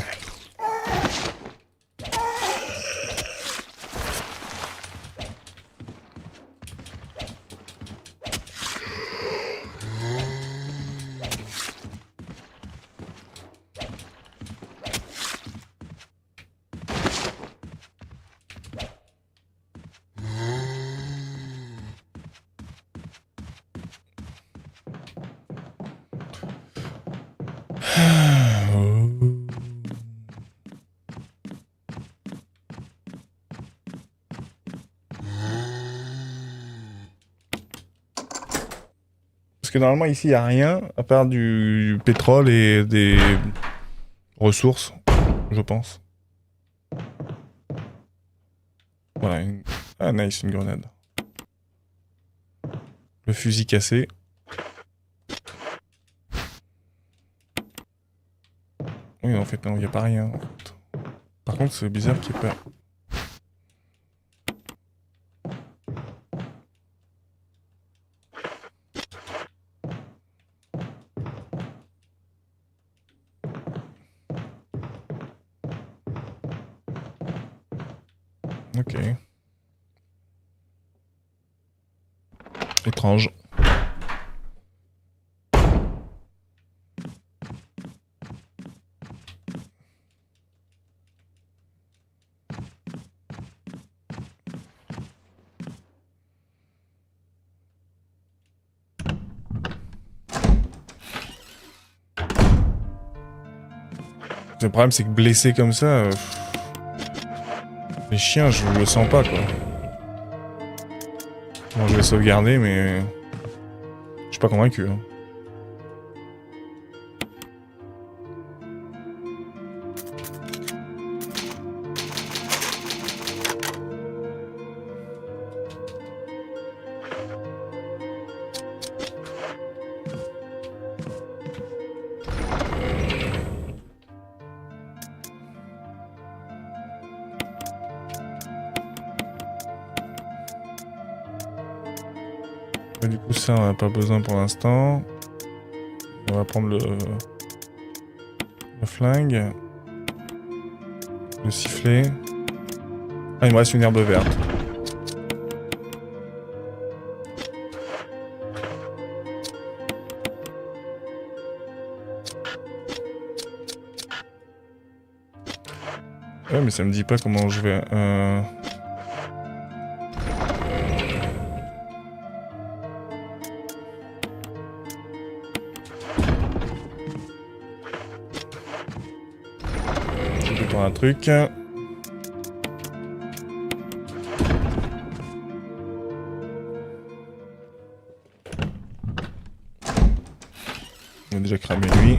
Parce que normalement ici il n'y a rien à part du pétrole et des ressources, je pense. Voilà, ah nice, une grenade. Le fusil cassé. Oui en fait non, il n'y a pas rien. En fait. Par contre c'est bizarre qu'il n'y ait pas... Ok. Étrange. Le problème, c'est que blessé comme ça... les chiens, je le sens pas, quoi. Bon, je vais sauvegarder, mais... je suis pas convaincu, hein. Du coup, ça, on n'a pas besoin pour l'instant. On va prendre le flingue. Le sifflet. Ah, il me reste une herbe verte. Ouais, mais ça me dit pas comment je vais... pour un truc. On a déjà cramé lui.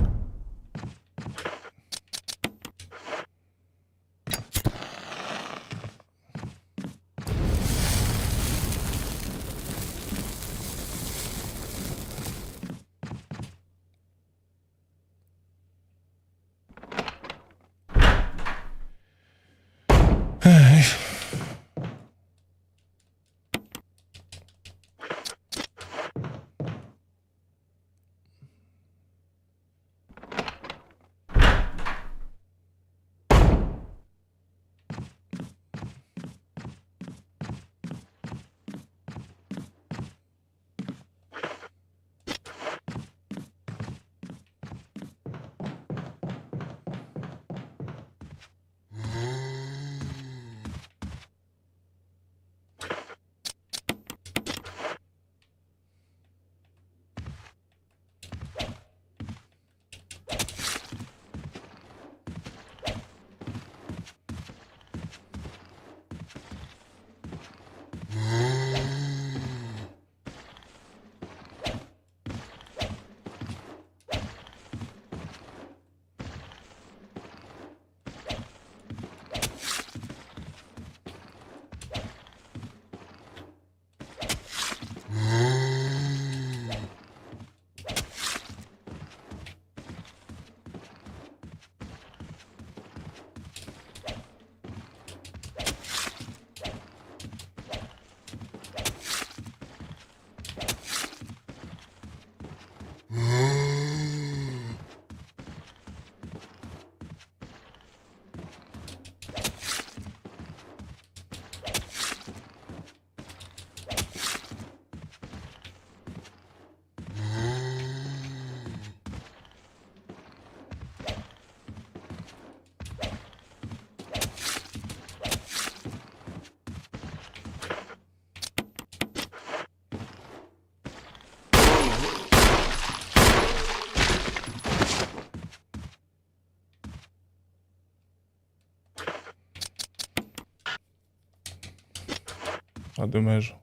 Ah, dommage.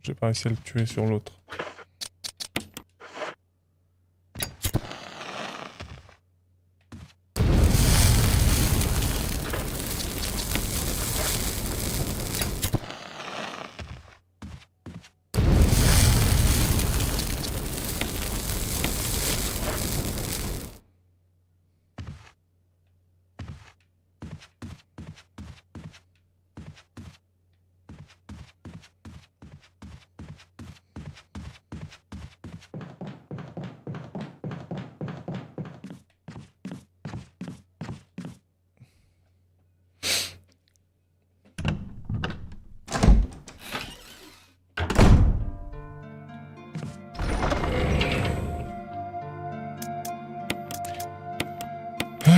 J'ai pas réussi à le tuer sur l'autre.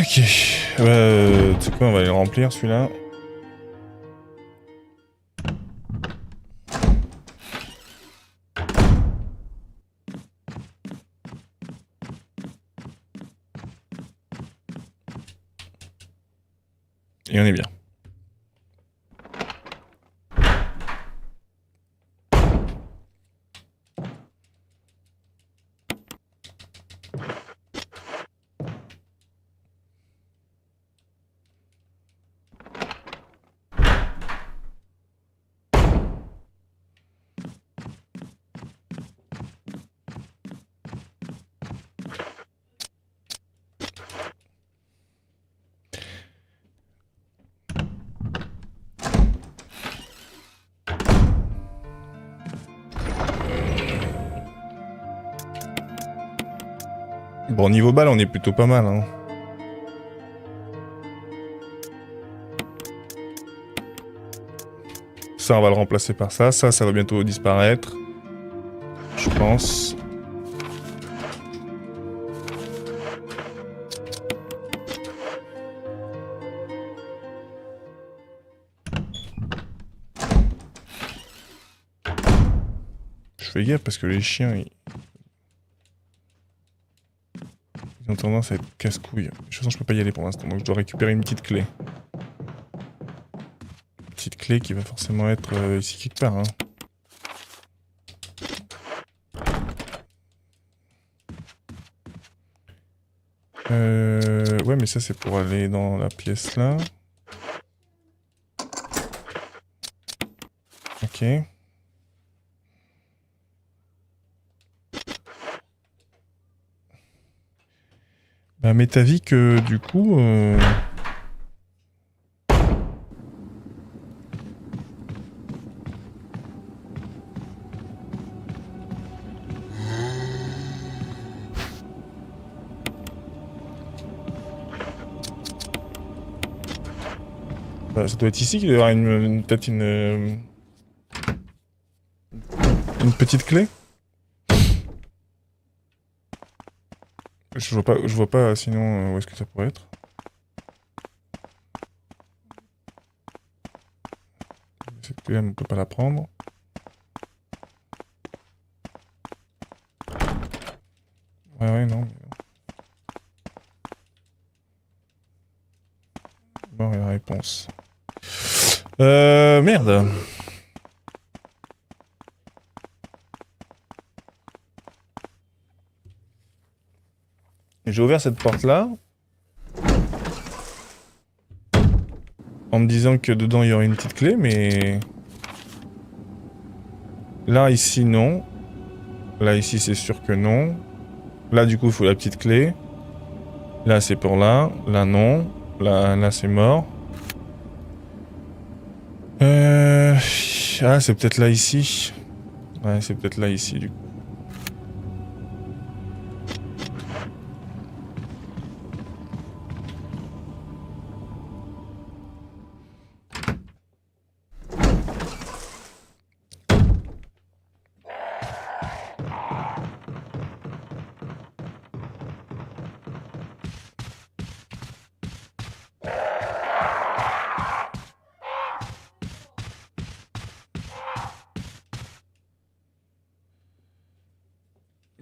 Ok. Tu sais quoi, on va aller le remplir celui-là. Et on est bien. Bon, niveau balle, on est plutôt pas mal, hein. Ça, on va le remplacer par ça. Ça va bientôt disparaître. Je pense. Je fais gaffe parce que les chiens, ils ont tendance à être casse-couilles. De toute façon, je peux pas y aller pour l'instant, donc je dois récupérer une petite clé. Petite clé qui va forcément être ici quelque part, hein. Ouais, mais ça c'est pour aller dans la pièce là. Ok. Bah, m'est avis que du coup... Bah, ça doit être ici qu'il doit y avoir peut-être une petite clé. Je vois pas sinon où est-ce que ça pourrait être. Cette clé, on peut pas la prendre. Ouais, non. Bon, il y a la réponse. Merde. J'ai ouvert cette porte-là. En me disant que dedans il y aurait une petite clé, mais... Là, ici, non. Là, ici, c'est sûr que non. Là, du coup, il faut la petite clé. Là, c'est pour là. Là, non. Là c'est mort. Ah, c'est peut-être là, ici. Ouais, c'est peut-être là, ici, du coup.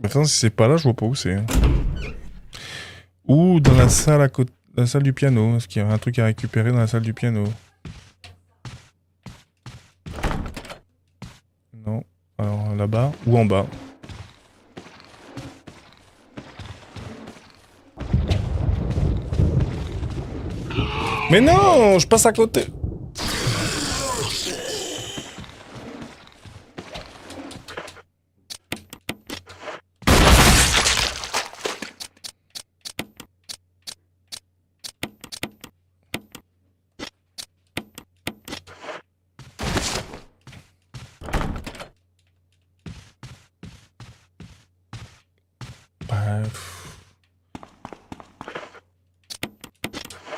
Attends, si c'est pas là, je vois pas où c'est. Ou dans la salle à côté, la salle du piano. Est-ce qu'il y a un truc à récupérer dans la salle du piano? Non. Alors là-bas ou en bas. Mais non, je passe à côté.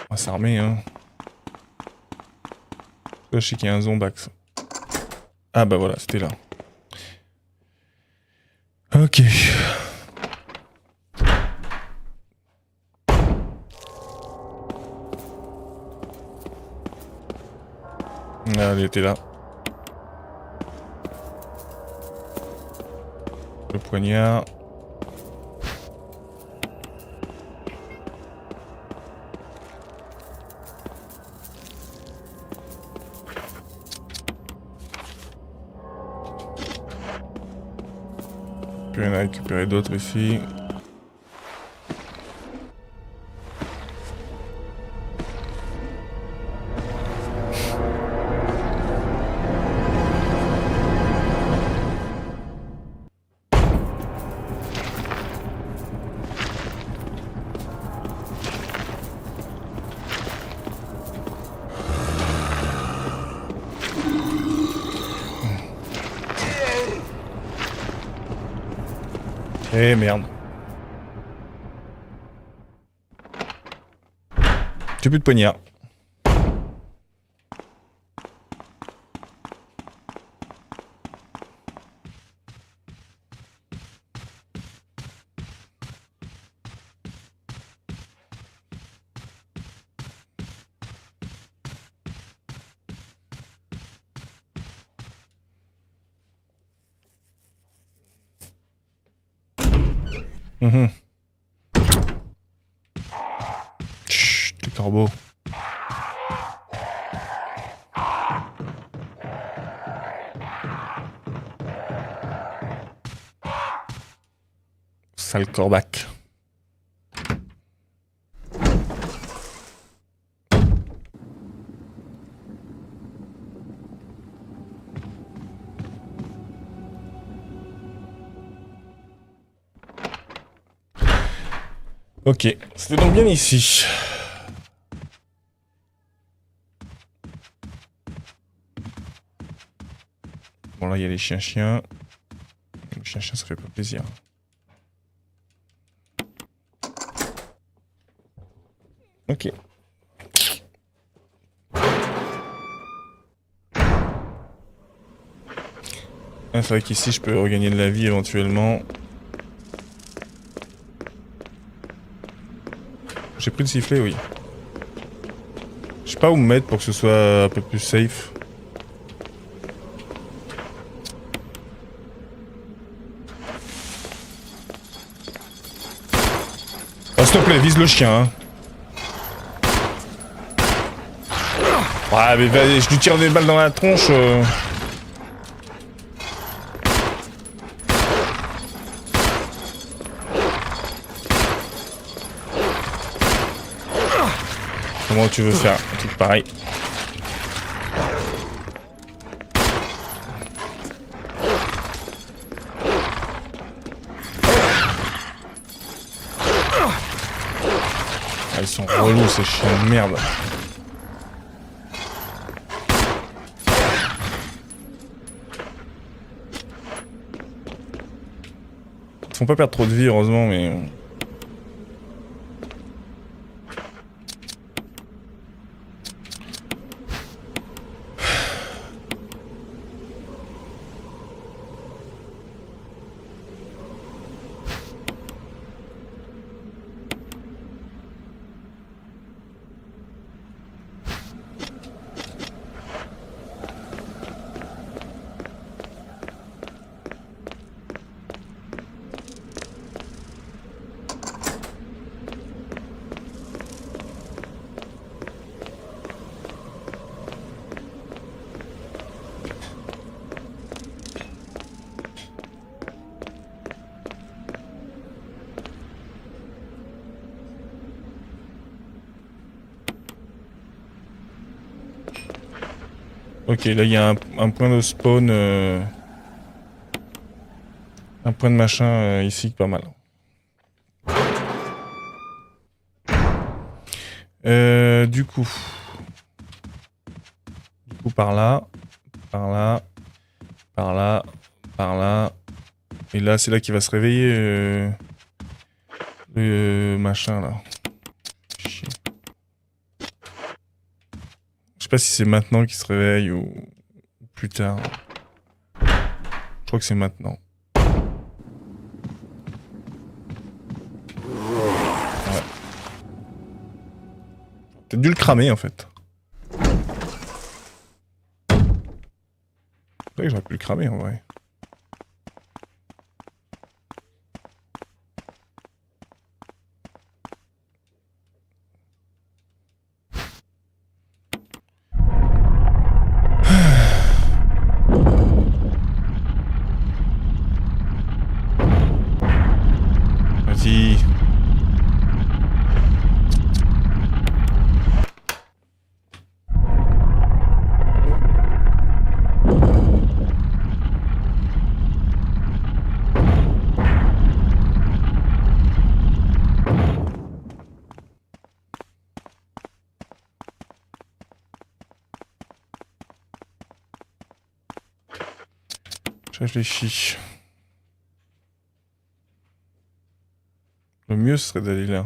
On va s'armer, hein. Là, je sais qu'il y a un zombax. Ah bah voilà, c'était là. Ok. Ah, elle était là. Le poignard. il y en a récupéré d'autres ici. Eh merde. J'ai plus de poignard. Chut, les corbeaux. Sale corbac. Ok, c'était donc bien ici. Bon là il y a les chiens-chiens. Les chiens-chiens ça fait pas plaisir. Ok. Ah, c'est vrai qu'ici je peux regagner de la vie éventuellement. J'ai pris le sifflet, oui. Je sais pas où me mettre pour que ce soit un peu plus safe. Oh, s'il te plaît, vise le chien, hein. Ouais, mais vas-y, je lui tire des balles dans la tronche. Comment tu veux faire un truc pareil? Ah, ils sont relous ces chiens de merde. Ils font pas perdre trop de vie heureusement mais... Ok, là il y a un point de spawn, un point de machin ici, pas mal. Du coup par là, par là, par là, par là, et là c'est là qu'il va se réveiller le machin là. Chier. Je sais pas si c'est maintenant qu'il se réveille ou plus tard. Je crois que c'est maintenant. Ouais. T'as dû le cramer en fait. C'est vrai que j'aurais pu le cramer en vrai. réfléchis. Le mieux ce serait d'aller là.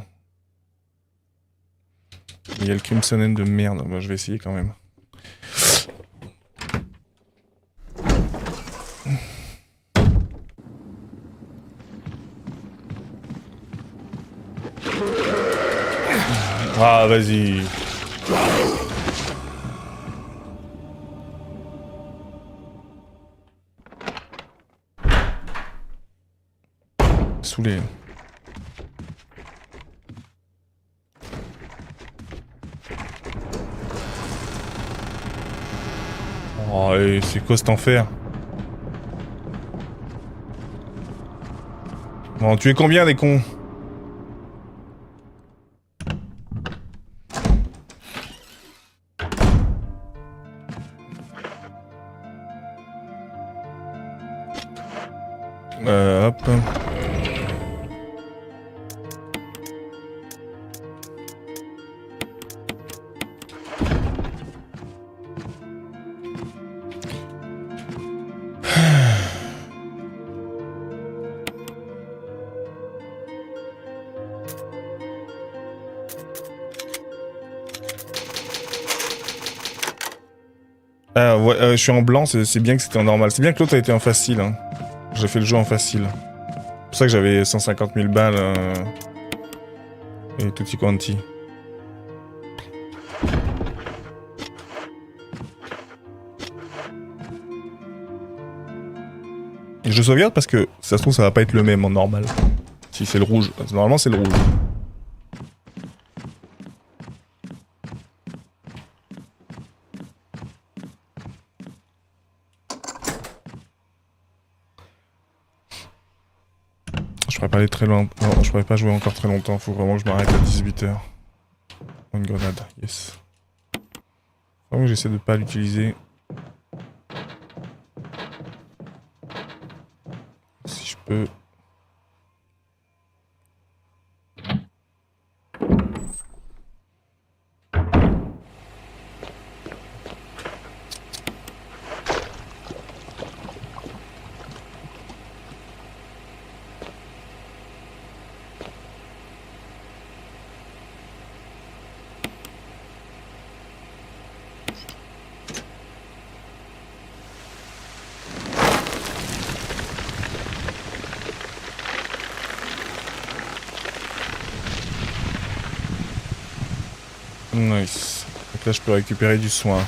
Il y a le Crimson End de merde, moi je vais essayer quand même. Ah vas-y. Saoulé. Oh, et c'est quoi cet enfer? Bon, tu es combien des cons? Hop. Ah ouais, je suis en blanc, c'est bien que c'était en normal. C'est bien que l'autre a été en facile. Hein. J'ai fait le jeu en facile. C'est pour ça que j'avais 150 000 balles et tutti quanti. Et je sauvegarde parce que ça se trouve ça va pas être le même en normal. Si c'est le rouge. Normalement c'est le rouge. Je pourrais pas aller très loin. Non, je pourrais pas jouer encore très longtemps. Faut vraiment que je m'arrête à 18h. Une grenade, yes. Vraiment que j'essaie de pas l'utiliser. Si je peux. Nice. Donc là je peux récupérer du soin.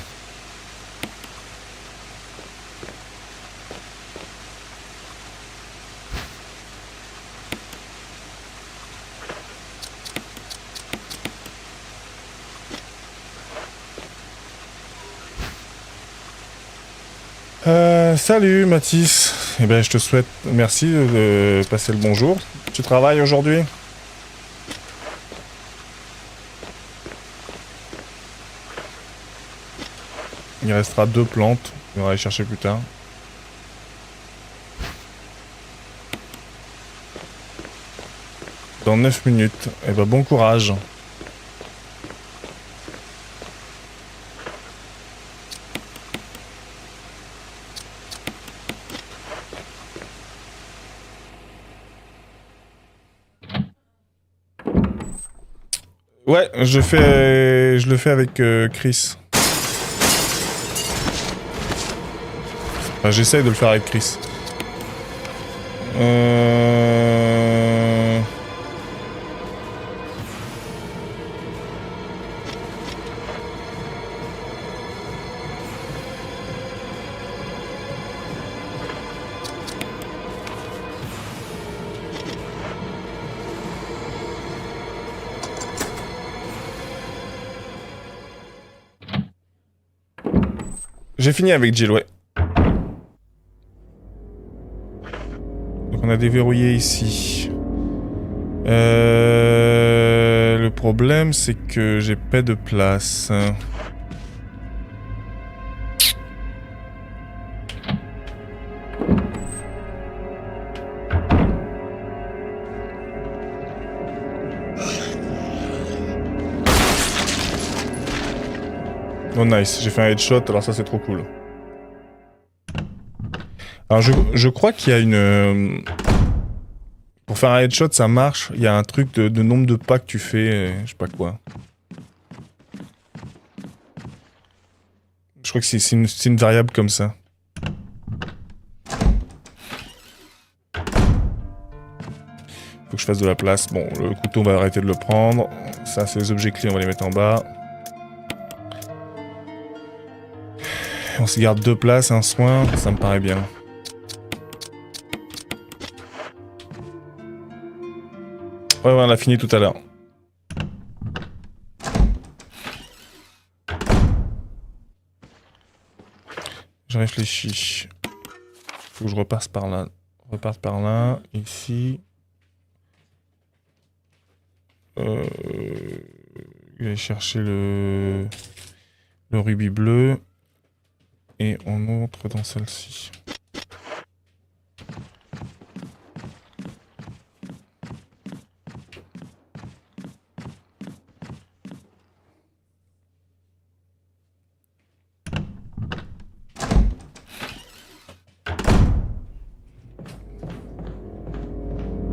Salut Mathis. Eh ben je te souhaite merci de passer le bonjour. Tu travailles aujourd'hui ? Il restera 2 plantes, on va aller chercher plus tard. Dans 9 minutes. Eh ben bon courage. Ouais, je le fais avec Chris. Enfin, j'essaye de le faire avec Chris. J'ai fini avec Jill, ouais. Donc on a déverrouillé ici. Le problème c'est que j'ai pas de place. Oh nice, j'ai fait un headshot, alors ça c'est trop cool. Alors je crois qu'il y a une... Pour faire un headshot, ça marche. Il y a un truc de nombre de pas que tu fais, je sais pas quoi. Je crois que c'est une variable comme ça. Faut que je fasse de la place. Bon, le couteau, on va arrêter de le prendre. Ça, c'est les objets clés, on va les mettre en bas. On se garde 2 places, un soin, ça me paraît bien. Ouais, on a fini tout à l'heure. Je réfléchis. Faut que je repasse par là. Reparte par là, ici. Je vais aller chercher le rubis bleu. Et on entre dans celle-ci.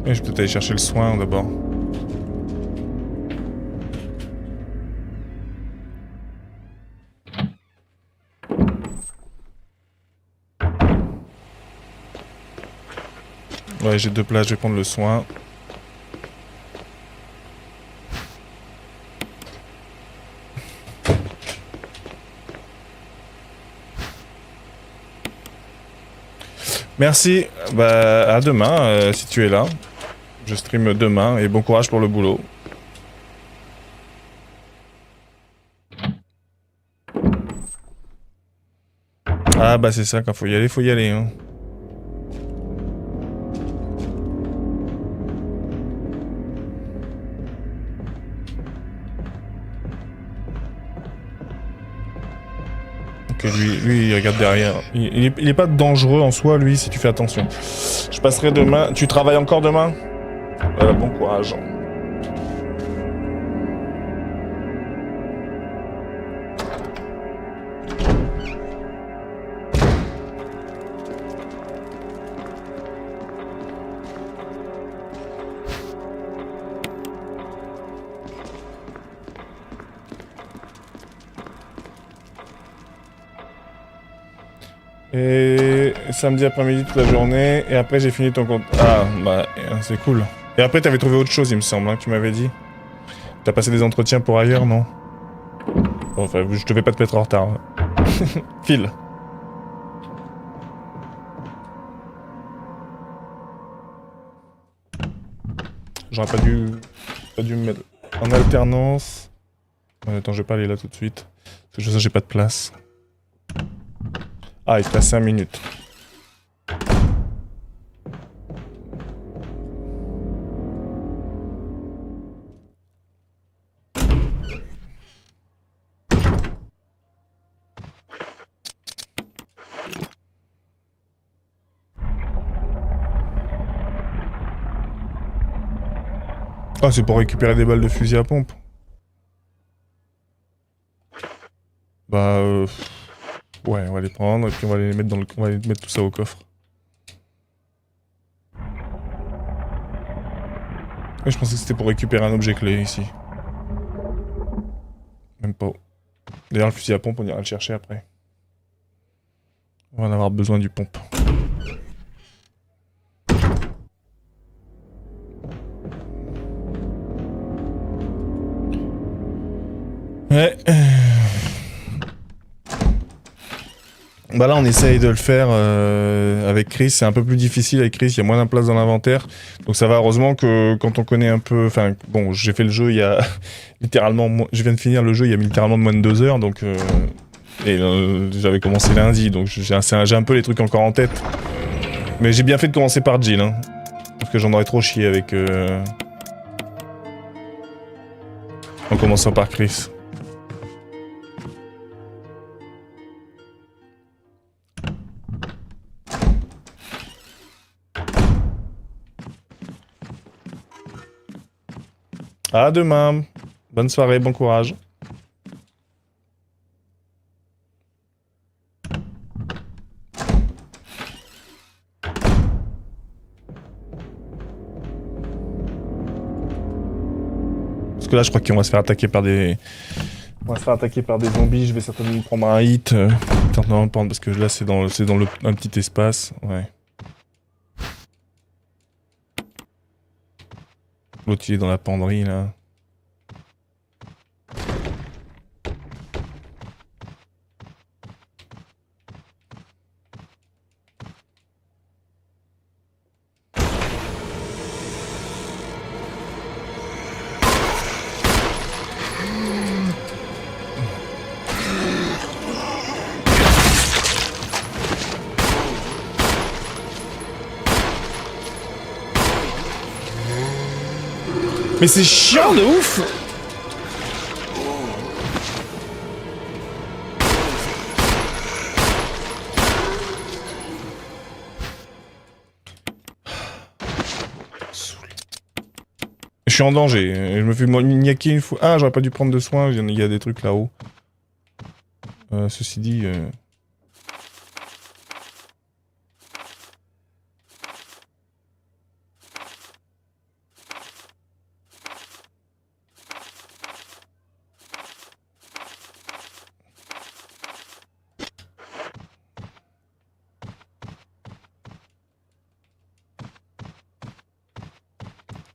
Et je peux peut-être aller chercher le soin d'abord. Ouais, j'ai 2 places, je vais prendre le soin. Merci, bah à demain si tu es là. Je stream demain et bon courage pour le boulot. Ah bah c'est ça, quand faut y aller hein. Ok, lui il regarde derrière. Il est pas dangereux en soi lui si tu fais attention. Je passerai demain. Tu travailles encore demain? Bon courage. Et samedi après-midi toute la journée, et après j'ai fini ton compte. Ah, bah c'est cool. Et après t'avais trouvé autre chose il me semble, hein, que tu m'avais dit. T'as passé des entretiens pour ailleurs, non? Enfin, je te vais pas te mettre en retard. Hein. File. J'aurais pas dû me mettre en alternance. Attends, je vais pas aller là tout de suite. Parce que je sais j'ai pas de place. Ah, il te reste 5 minutes. Ah, c'est pour récupérer des balles de fusil à pompe. Bah, ouais, on va les prendre et puis on va les mettre on va les mettre tout ça au coffre. Et je pensais que c'était pour récupérer un objet clé ici. Même pas. D'ailleurs, le fusil à pompe, on ira le chercher après. On va en avoir besoin du pompe. Ouais. Bah là on essaye de le faire avec Chris, c'est un peu plus difficile avec Chris, il y a moins de place dans l'inventaire. Donc ça va, heureusement que quand on connaît un peu... Enfin bon, j'ai fait le jeu il y a littéralement... Je viens de finir le jeu il y a littéralement moins de 2 heures, donc... j'avais commencé lundi, donc j'ai un peu les trucs encore en tête. Mais j'ai bien fait de commencer par Jill, hein. Parce que j'en aurais trop chié avec... En commençant par Chris. À demain. Bonne soirée, bon courage. Parce que là, je crois qu'on va se faire attaquer par des... On va se faire attaquer par des zombies, je vais certainement prendre un hit. Certainement prendre, parce que là, c'est dans un petit espace. Ouais. L'autre, il est dans la penderie, là. Mais c'est chiant de ouf! Je suis en danger, je me fais niaquer une fois. Ah, j'aurais pas dû prendre de soins, il y a des trucs là-haut. Ceci dit...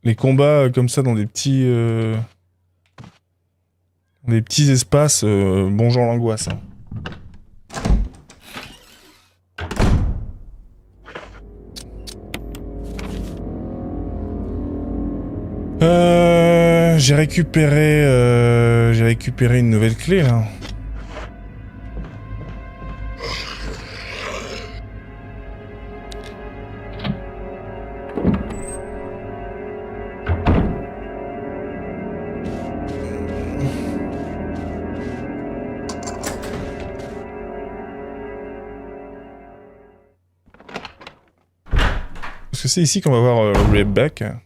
Les combats comme ça dans des petits espaces, bon genre l'angoisse. Hein. J'ai récupéré une nouvelle clé là. Parce que c'est ici qu'on va voir Rebecca.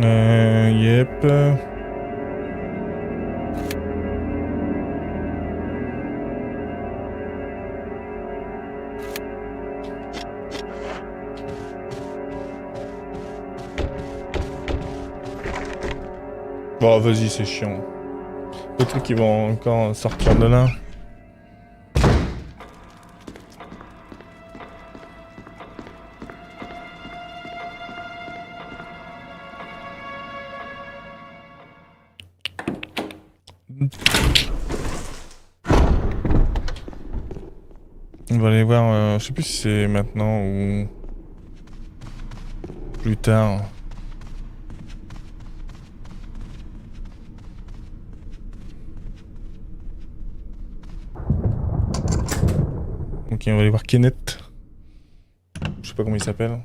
Yep. Bon, vas-y, c'est chiant. Les trucs qui vont encore sortir de là. On va aller voir, je sais plus si c'est maintenant ou plus tard. Ok, on va aller voir Kenneth. Je sais pas comment il s'appelle.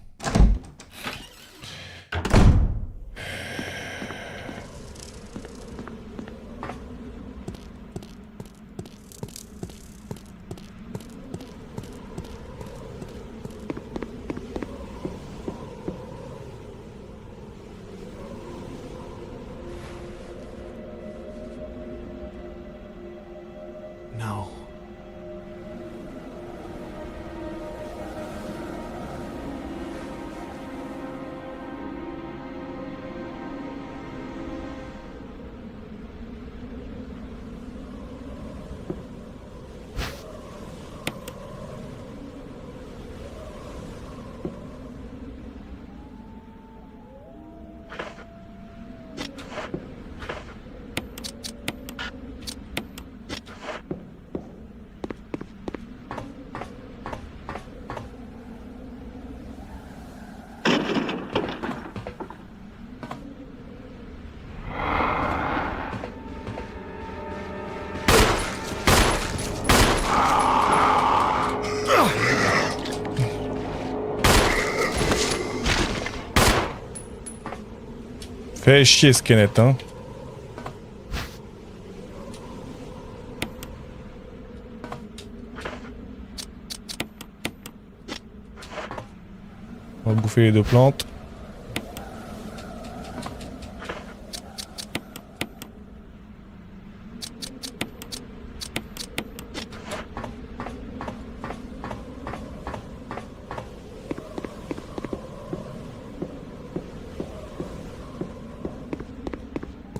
Fais chier ce Kenneth, hein. On va bouffer les 2 plantes.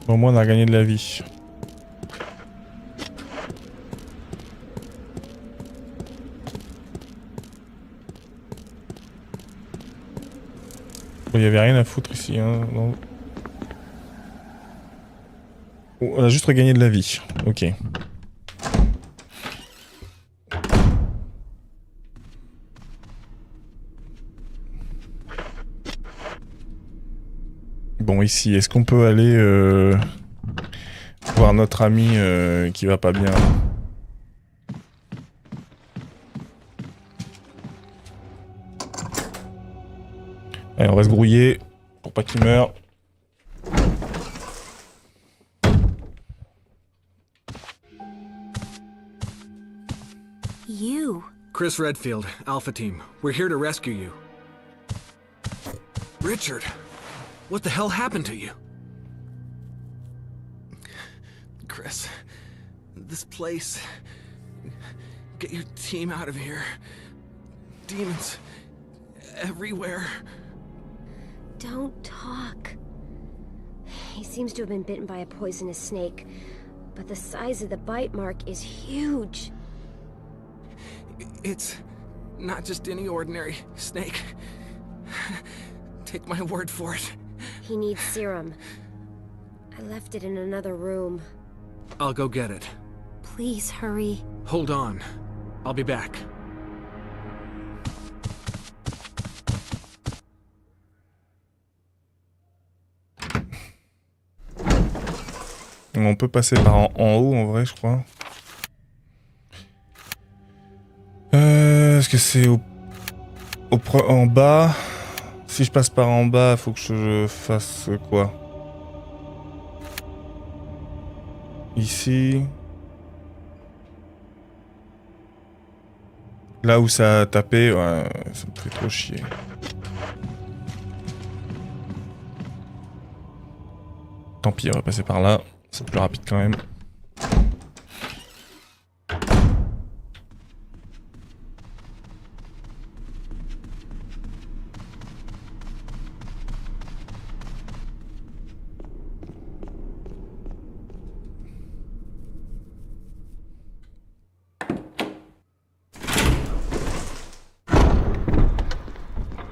Au moins on a gagné de la vie. Il y avait rien à foutre ici, hein. Non. Oh, on a juste regagné de la vie. Ok. Bon, ici, est-ce qu'on peut aller voir notre ami qui va pas bien? Allez, on va se grouiller pour pas qu'il meure. You. Chris Redfield, Alpha Team. We're here to rescue you. Richard, what the hell happened to you? Chris, this place... Get your team out of here. Demons... everywhere. Don't talk. He seems to have been bitten by a poisonous snake, but the size of the bite mark is huge. It's not just any ordinary snake. Take my word for it. He needs serum. I left it in another room. I'll go get it. Please hurry. Hold on. I'll be back. On peut passer par en haut en vrai, je crois. Est-ce que c'est en bas? Si je passe par en bas, faut que je fasse quoi? Ici. Là où ça a tapé, ouais, ça me fait trop chier. Tant pis, on va passer par là. C'est plus rapide quand même.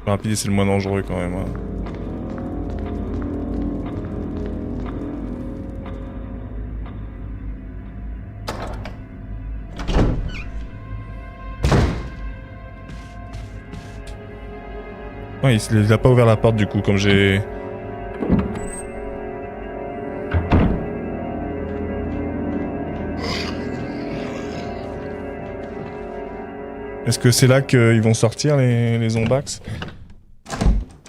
Le rapide, c'est le moins dangereux quand même. Hein. Ouais, il a pas ouvert la porte du coup, comme j'ai... Est-ce que c'est là qu'ils vont sortir les zombax?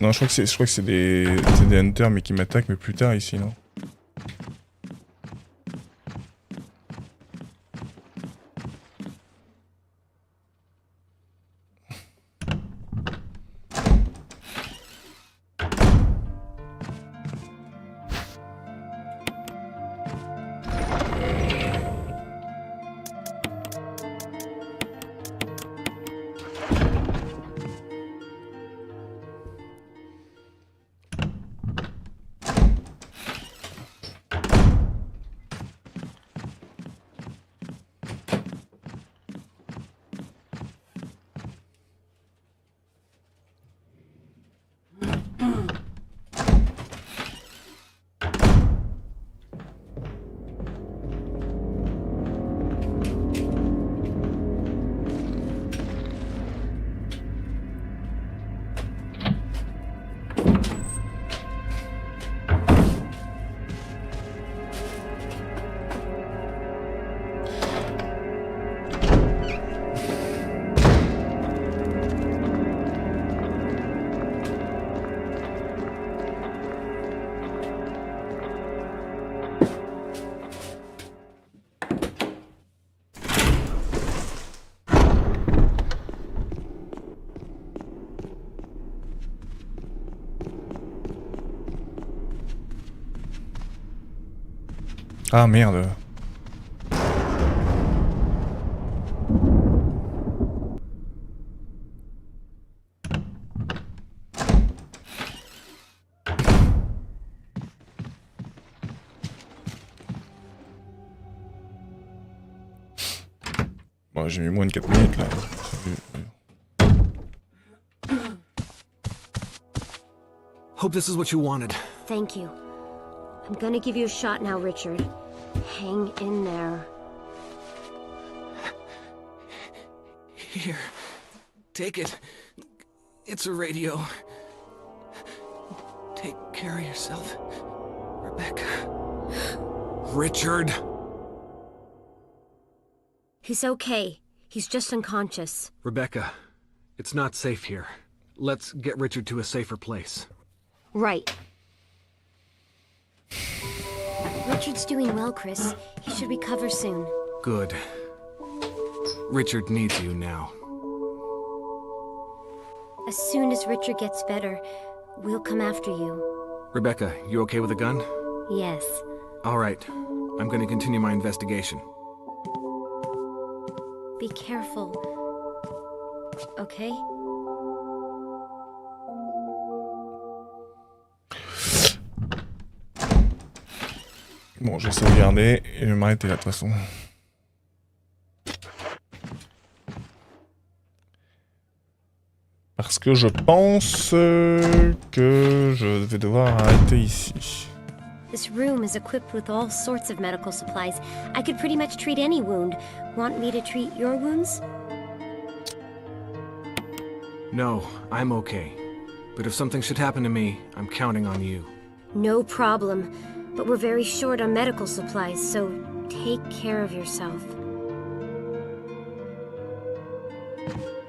Non, je crois que c'est des hunters mais qui m'attaquent, mais plus tard ici, non? Ah merde. Bon, j'ai mis moins de 4 minutes là. Hope this is what you wanted. Thank you. I'm gonna give you a shot now, Richard. Hang in there. Here. Take it. It's a radio. Take care of yourself, Rebecca. Richard! He's okay. He's just unconscious. Rebecca, it's not safe here. Let's get Richard to a safer place. Right. Richard's doing well, Chris. He should recover soon. Good. Richard needs you now. As soon as Richard gets better, we'll come after you. Rebecca, you okay with a gun? Yes. All right. I'm going to continue my investigation. Be careful. Okay? Bon, je vais sauvegarder et je vais m'arrêter là de toute façon. Parce que je pense que je vais devoir arrêter ici. This room is equipped with all sorts of medical supplies. I could pretty much treat any wound. Want me to treat your wounds? No, I'm okay. But if something should happen to me, I'm counting on you. No problem. But we're very short on medical supplies, so take care of yourself.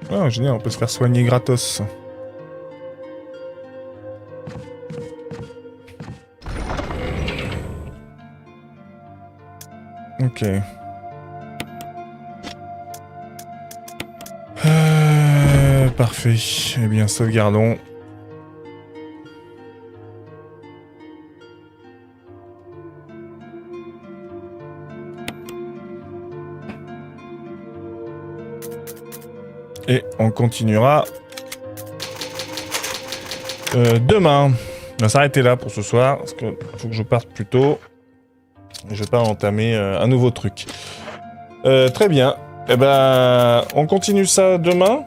Ah, génial, on peut se faire soigner gratos. Ok. Parfait. Eh bien, sauvegardons. Et on continuera demain. On va s'arrêter là pour ce soir, parce qu'il faut que je parte plus tôt. Et je vais pas entamer un nouveau truc. Très bien. Eh ben, on continue ça demain.